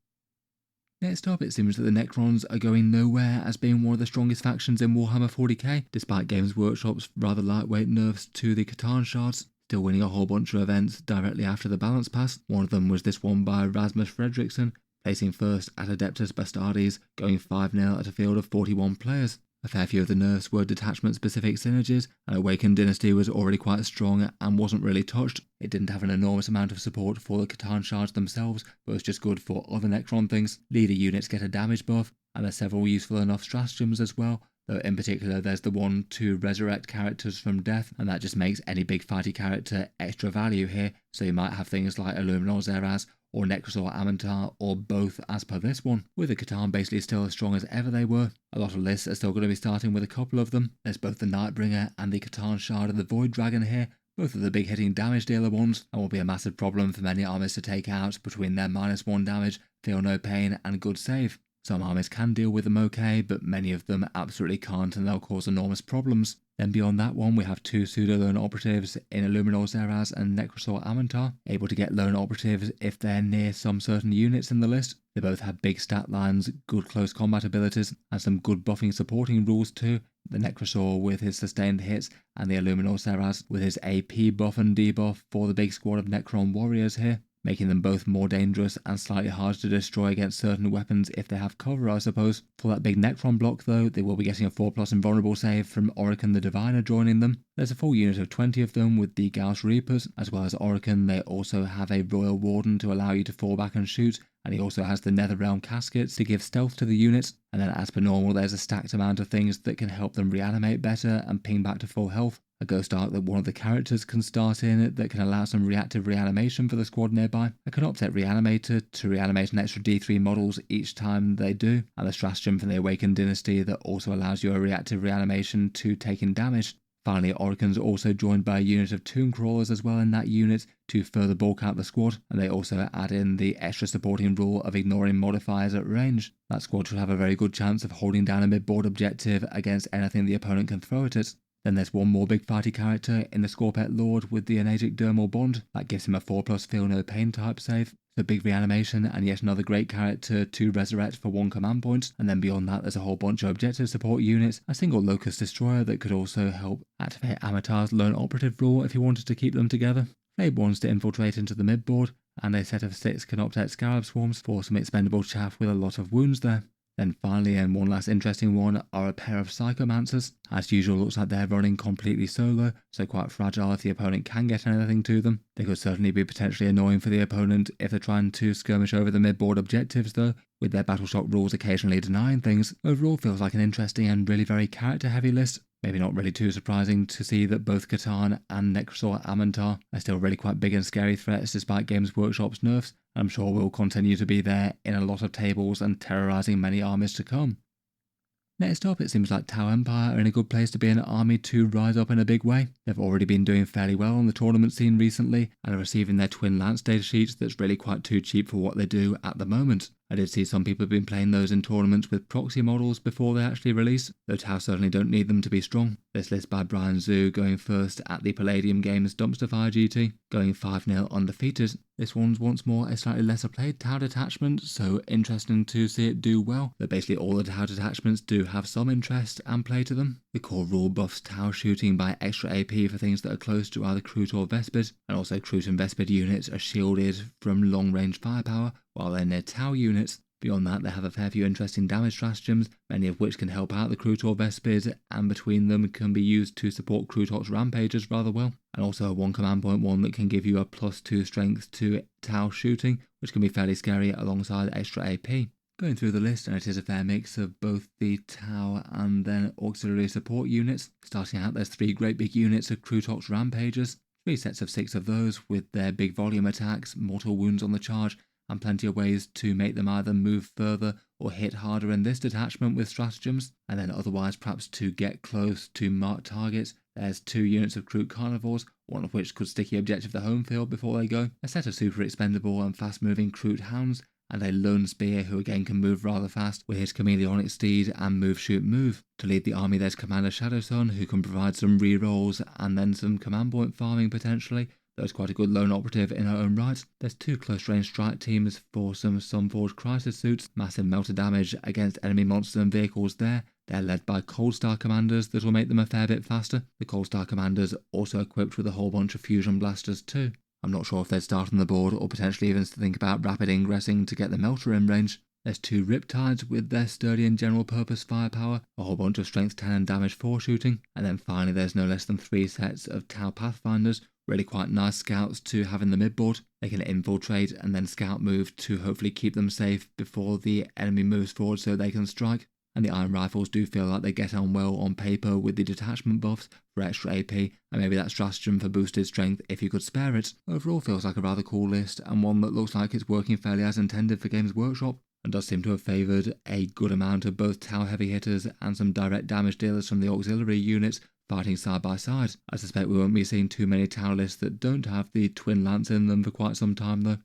Next up, it seems that the Necrons are going nowhere as being one of the strongest factions in Warhammer 40k, despite Games Workshop's rather lightweight nerfs to the Catan shards. Still winning a whole bunch of events directly after the balance pass. One of them was this one by Rasmus Fredriksson, placing first at Adeptus Bastardes, going 5-0 at a field of 41 players. A fair few of the nerfs were detachment-specific synergies, and Awakened Dynasty was already quite strong and wasn't really touched. It didn't have an enormous amount of support for the Catan shards themselves, but was just good for other Necron things. Leader units get a damage buff, and there's several useful enough stratagems as well, though in particular there's the one to resurrect characters from death, and that just makes any big fighty character extra value here, so you might have things like Illuminor Zeraz, or Necrosor Amantar, or both as per this one, with the Catan basically still as strong as ever they were. A lot of lists are still going to be starting with a couple of them. There's both the Nightbringer and the Catan Shard of the Void Dragon here, both of the big hitting damage dealer ones, and will be a massive problem for many armies to take out between their -1 damage, feel no pain, and good save. Some armies can deal with them okay, but many of them absolutely can't, and they'll cause enormous problems. Then beyond that one, we have 2 pseudo-lone operatives in Illuminor Zeraz and Necrosor Amantar, able to get lone operatives if they're near some certain units in the list. They both have big stat lines, good close combat abilities, and some good buffing supporting rules too. The Necrosor with his sustained hits, and the Illuminor Zeraz with his AP buff and debuff for the big squad of Necron warriors here, making them both more dangerous and slightly harder to destroy against certain weapons if they have cover, I suppose. For that big Necron block though, they will be getting a 4+ invulnerable save from Orican the Diviner joining them. There's a full unit of 20 of them with the Gauss Reapers, as well as Orican. They also have a Royal Warden to allow you to fall back and shoot, and he also has the Netherrealm Caskets to give stealth to the units, and then as per normal there's a stacked amount of things that can help them reanimate better and ping back to full health. A Ghost Arc that one of the characters can start in that can allow some reactive reanimation for the squad nearby. A Canoptek Reanimator to reanimate an extra D3 models each time they do, and a stratagem from the Awakened Dynasty that also allows you a reactive reanimation to taking damage. Finally, Orican's also joined by a unit of Tomb Crawlers as well in that unit to further bulk out the squad, and they also add in the extra supporting rule of ignoring modifiers at range. That squad should have a very good chance of holding down a mid-board objective against anything the opponent can throw at it. Then there's one more big fighty character in the Scorpet Lord with the Enagic Dermal Bond. That gives him a 4+ feel no pain type save. So big reanimation and yet another great character to resurrect for 1 command point. And then beyond that there's a whole bunch of objective support units, a single Locust Destroyer that could also help activate Amatar's lone operative rule if you wanted to keep them together. Flayed ones to infiltrate into the midboard, and a set of 6 Canoptek Scarab Swarms for some expendable chaff with a lot of wounds there. Then finally, and one last interesting one, are a pair of Psychomancers. As usual, looks like they're running completely solo, so quite fragile if the opponent can get anything to them. They could certainly be potentially annoying for the opponent if they're trying to skirmish over the mid-board objectives though, with their Battleshock rules occasionally denying things. Overall feels like an interesting and really very character-heavy list. Maybe not really too surprising to see that both Catan and Necrosor Amantar are still really quite big and scary threats despite Games Workshop's nerfs, and I'm sure will continue to be there in a lot of tables and terrorising many armies to come. Next up, it seems like Tau Empire are in a good place to be an army to rise up in a big way. They've already been doing fairly well on the tournament scene recently, and are receiving their twin lance data sheets that's really quite too cheap for what they do at the moment. I did see some people have been playing those in tournaments with proxy models before they actually release, though Tau certainly don't need them to be strong. This list by Brian Zhu going first at the Palladium Games Dumpster Fire GT, going 5-0 undefeated. This one's once more a slightly lesser played Tau detachment, so interesting to see it do well, but basically all the Tau detachments do have some interest and play to them. The core rule buffs Tau shooting by extra AP for things that are close to either Kroot or Vespid, and also Kroot and Vespid units are shielded from long range firepower while they're near Tau units. Beyond that, they have a fair few interesting damage stratagems, many of which can help out the Kroot or Vespid, and between them can be used to support Kroot rampages rather well. And also a 1 command point one that can give you a +2 strength to Tau shooting, which can be fairly scary alongside extra AP. Going through the list, and it is a fair mix of both the Tau and then auxiliary support units. Starting out, there's 3 great big units of Kroot rampages, 3 sets of 6 of those with their big volume attacks, mortal wounds on the charge, and plenty of ways to make them either move further or hit harder in this detachment with stratagems, and then otherwise perhaps to get close to marked targets. There's 2 units of Kroot Carnivores, one of which could sticky objective the home field before they go, a set of super expendable and fast moving Kroot Hounds, and a lone spear who again can move rather fast with his chameleonic steed and move shoot move. To lead the army there's Commander Shadowsun, who can provide some rerolls and then some command point farming potentially. That's quite a good lone operative in her own right. There's 2 close-range strike teams for some Sunforged Crisis suits, massive melter damage against enemy monsters and vehicles there. They're led by Cold Star commanders that will make them a fair bit faster. The Cold Star commanders also equipped with a whole bunch of fusion blasters too. I'm not sure if they'd start on the board or potentially even think about rapid ingressing to get the melter in range. There's 2 Riptides with their sturdy and general purpose firepower, a whole bunch of strength 10 and damage 4 shooting, and then finally there's no less than 3 sets of Tau Pathfinders, really quite nice scouts to have in the midboard. They can infiltrate and then scout move to hopefully keep them safe before the enemy moves forward so they can strike. And the Iron Rifles do feel like they get on well on paper with the detachment buffs for extra AP, and maybe that stratagem for boosted strength if you could spare it. Overall feels like a rather cool list, and one that looks like it's working fairly as intended for Games Workshop, and does seem to have favoured a good amount of both Tau heavy hitters and some direct damage dealers from the auxiliary units fighting side by side. I suspect we won't be seeing too many Tau lists that don't have the Twin Lance in them for quite some time though.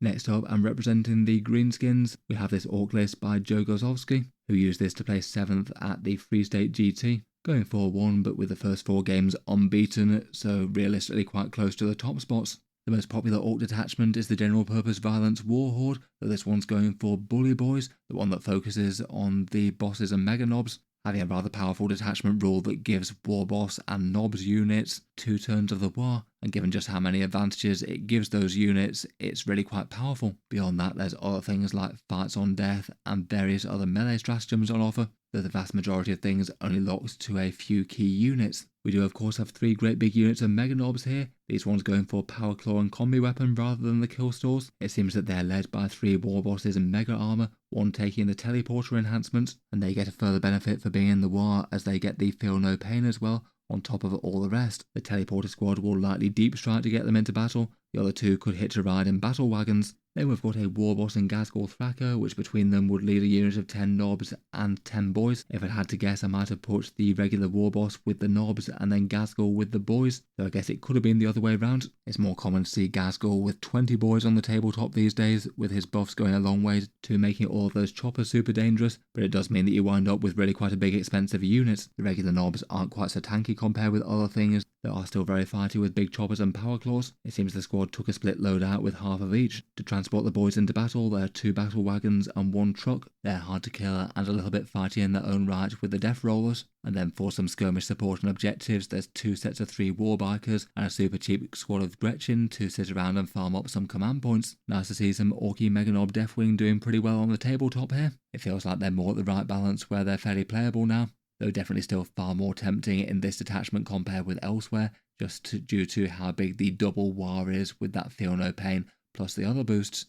Next up, and representing the Greenskins, we have this Ork list by Joe Gozowski, who used this to place 7th at the Free State GT, going 4-1 but with the first 4 games unbeaten, so realistically quite close to the top spots. The most popular Ork detachment is the General Purpose Violence Warhorde, though this one's going for Bully Boys, the one that focuses on the bosses and mega knobs, having a rather powerful detachment rule that gives War Boss and Knobs units 2 turns of the war, and given just how many advantages it gives those units, it's really quite powerful. Beyond that, there's other things like Fights on Death and various other melee stratagems on offer, though the vast majority of things only locks to a few key units. We do of course have 3 great big units of Mega Knobs here, these ones going for Power Claw and Combi Weapon rather than the Kill Stores. It seems that they're led by 3 War Bosses in Mega Armor, one taking the Teleporter enhancement, and they get a further benefit for being in the war as they get the Feel No Pain as well, on top of all the rest. The Teleporter squad will likely deep strike to get them into battle, the other 2 could hitch a ride in battle wagons. Then we've got a Warboss and Ghazghkull Thracker, which between them would lead a unit of 10 knobs and 10 boys. If I had to guess, I might have put the regular Warboss with the knobs and then Ghazghkull with the boys, though I guess it could have been the other way around. It's more common to see Ghazghkull with 20 boys on the tabletop these days, with his buffs going a long way to making all of those choppers super dangerous, but it does mean that you wind up with really quite a big expensive unit. The regular knobs aren't quite so tanky compared with other things that are still very fighty with big choppers and power claws. It seems the squad took a split loadout with half of each. To transport the boys into battle, there are 2 battle wagons and 1 truck. They're hard to kill and a little bit fighty in their own right with the Death Rollers. And then for some skirmish support and objectives, there's 2 sets of 3 war bikers and a super cheap squad of Gretchen to sit around and farm up some command points. Nice to see some Orky Meganob Deathwing doing pretty well on the tabletop here. It feels like they're more at the right balance where they're fairly playable now, though definitely still far more tempting in this detachment compared with elsewhere, just due to how big the double war is with that Feel No Pain plus the other boosts.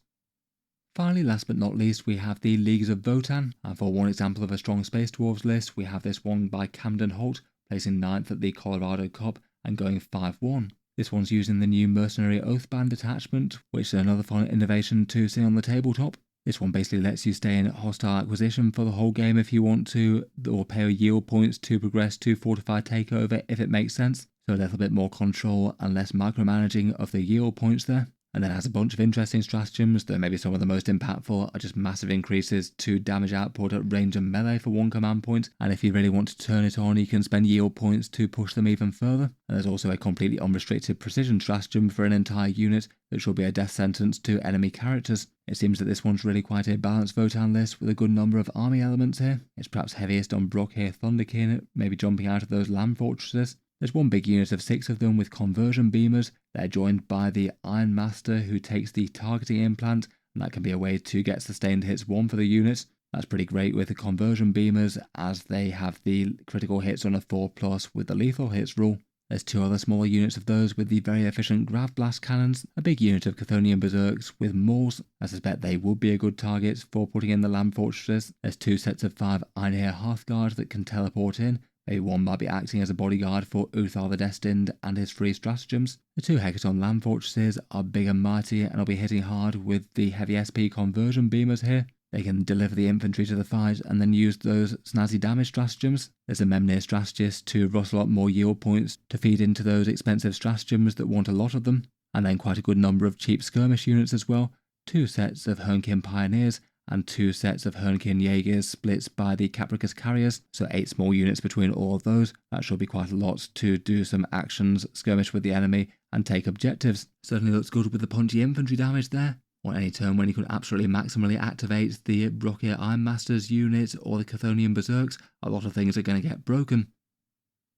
Finally, last but not least, we have the Leagues of Votann, and for one example of a strong Space Dwarves list, we have this one by Camden Holt, placing 9th at the Colorado Cup and going 5-1. This one's using the new Mercenary Oathband detachment, which is another fun innovation to see on the tabletop. This one basically lets you stay in hostile acquisition for the whole game if you want to, or pay yield points to progress to fortified takeover if it makes sense, so a little bit more control and less micromanaging of the yield points there. and then has a bunch of interesting stratagems, though maybe some of the most impactful are just massive increases to damage output at range and melee for 1 command point, and if you really want to turn it on, you can spend yield points to push them even further. And there's also a completely unrestricted precision stratagem for an entire unit that should be a death sentence to enemy characters. It seems that this one's really quite a balanced Votann list with a good number of army elements here. It's perhaps heaviest on Drukhari, Thunderkin, maybe jumping out of those land fortresses. There's one big unit of 6 of them with conversion beamers. They're joined by the Iron Master who takes the targeting implant, and that can be a way to get sustained hits 1 for the unit. That's pretty great with the conversion beamers as they have the critical hits on a 4+ with the lethal hits rule. There's 2 other smaller units of those with the very efficient grav blast cannons, a big unit of Chthonian berserks with Maws. I suspect they would be a good target for putting in the land fortresses. There's 2 sets of 5 Einhir Hearthguard that can teleport in. Maybe one might be acting as a bodyguard for Uthar the Destined and his 3 stratagems. The 2 Hecaton land fortresses are big and mighty and will be hitting hard with the heavy SP conversion beamers here. They can deliver the infantry to the fight and then use those snazzy damage stratagems. There's a Memnir strategist to rustle up more yield points to feed into those expensive stratagems that want a lot of them. And then quite a good number of cheap skirmish units as well. 2 sets of Hernkin Pioneers and 2 sets of Hernkin Jaegers splits by the Capricus Carriers, so 8 small units between all of those. That should be quite a lot to do some actions, skirmish with the enemy and take objectives. Certainly looks good with the punchy infantry damage there. On any turn when you could absolutely maximally activate the Drukhari Iron Masters unit or the Chthonian Berserks, a lot of things are going to get broken.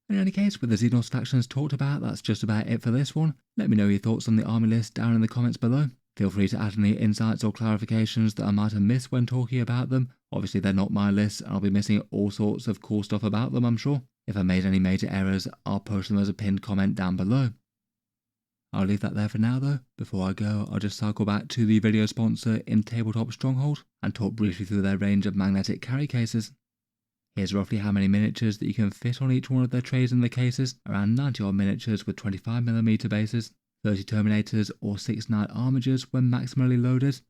In any case, with the Xenos factions talked about, that's just about it for this one. Let me know your thoughts on the army list down in the comments below. Feel free to add any insights or clarifications that I might have missed when talking about them. Obviously they're not my list and I'll be missing all sorts of cool stuff about them, I'm sure. If I made any major errors, I'll post them as a pinned comment down below. I'll leave that there for now though. Before I go, I'll just cycle back to the video sponsor in Tabletop Stronghold and talk briefly through their range of magnetic carry cases. Here's roughly how many miniatures that you can fit on each one of their trays in the cases, around 90 odd miniatures with 25mm bases, 30 Terminators or 6 Knight Armigers when maximally loaded.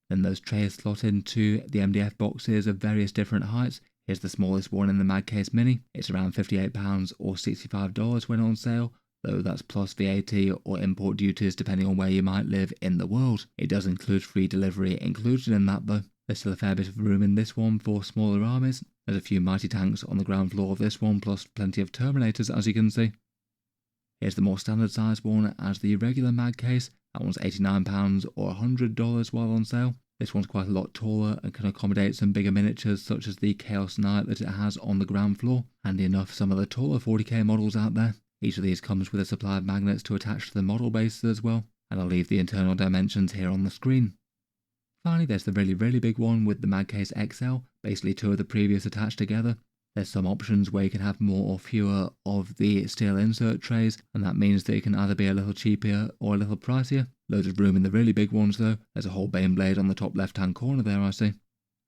Then those trays slot into the MDF boxes of various different heights. Here's the smallest one in the Mag Case Mini. It's around £58 or $65 when on sale, though that's plus VAT or import duties depending on where you might live in the world. It does include free delivery included in that though. There's still a fair bit of room in this one for smaller armies. There's a few mighty tanks on the ground floor of this one, plus plenty of Terminators as you can see. Here's the more standard sized one as the regular mag case. That one's £89 or $100 while on sale. This one's quite a lot taller and can accommodate some bigger miniatures such as the Chaos Knight that it has on the ground floor. Handy enough for some of the taller 40k models out there. Each of these comes with a supply of magnets to attach to the model bases as well, and I'll leave the internal dimensions here on the screen. Finally, there's the really big one with the Mag Case XL, basically 2 of the previous attached together. There's some options where you can have more or fewer of the steel insert trays, and that means that it can either be a little cheaper or a little pricier. Loads of room in the really big ones though. There's a whole Bane blade on the top left hand corner there I see.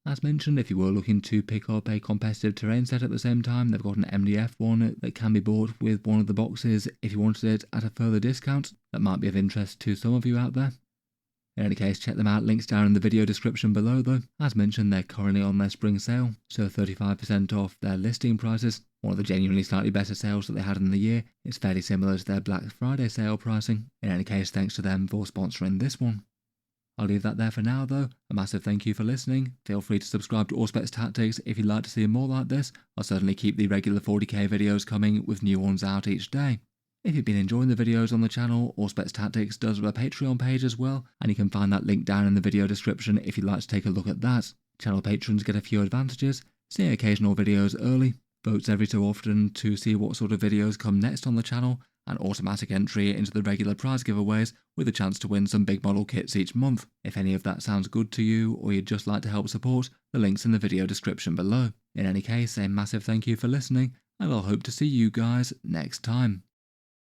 As mentioned, if you were looking to pick up a competitive terrain set at the same time, they've got an MDF one that can be bought with one of the boxes if you wanted it at a further discount. That might be of interest to some of you out there. In any case, check them out, links down in the video description below though. As mentioned, they're currently on their spring sale, so 35% off their listing prices. One of the genuinely slightly better sales that they had in the year. It's fairly similar to their Black Friday sale pricing. In any case, thanks to them for sponsoring this one. I'll leave that there for now though. A massive thank you for listening. Feel free to subscribe to Auspex Tactics if you'd like to see more like this. I'll certainly keep the regular 40k videos coming with new ones out each day. If you've been enjoying the videos on the channel, Auspex Tactics does have a Patreon page as well, and you can find that link down in the video description if you'd like to take a look at that. Channel patrons get a few advantages, seeing occasional videos early, votes every so often to see what sort of videos come next on the channel, and automatic entry into the regular prize giveaways with a chance to win some big model kits each month. If any of that sounds good to you or you'd just like to help support, the link's in the video description below. In any case, a massive thank you for listening, and I'll hope to see you guys next time.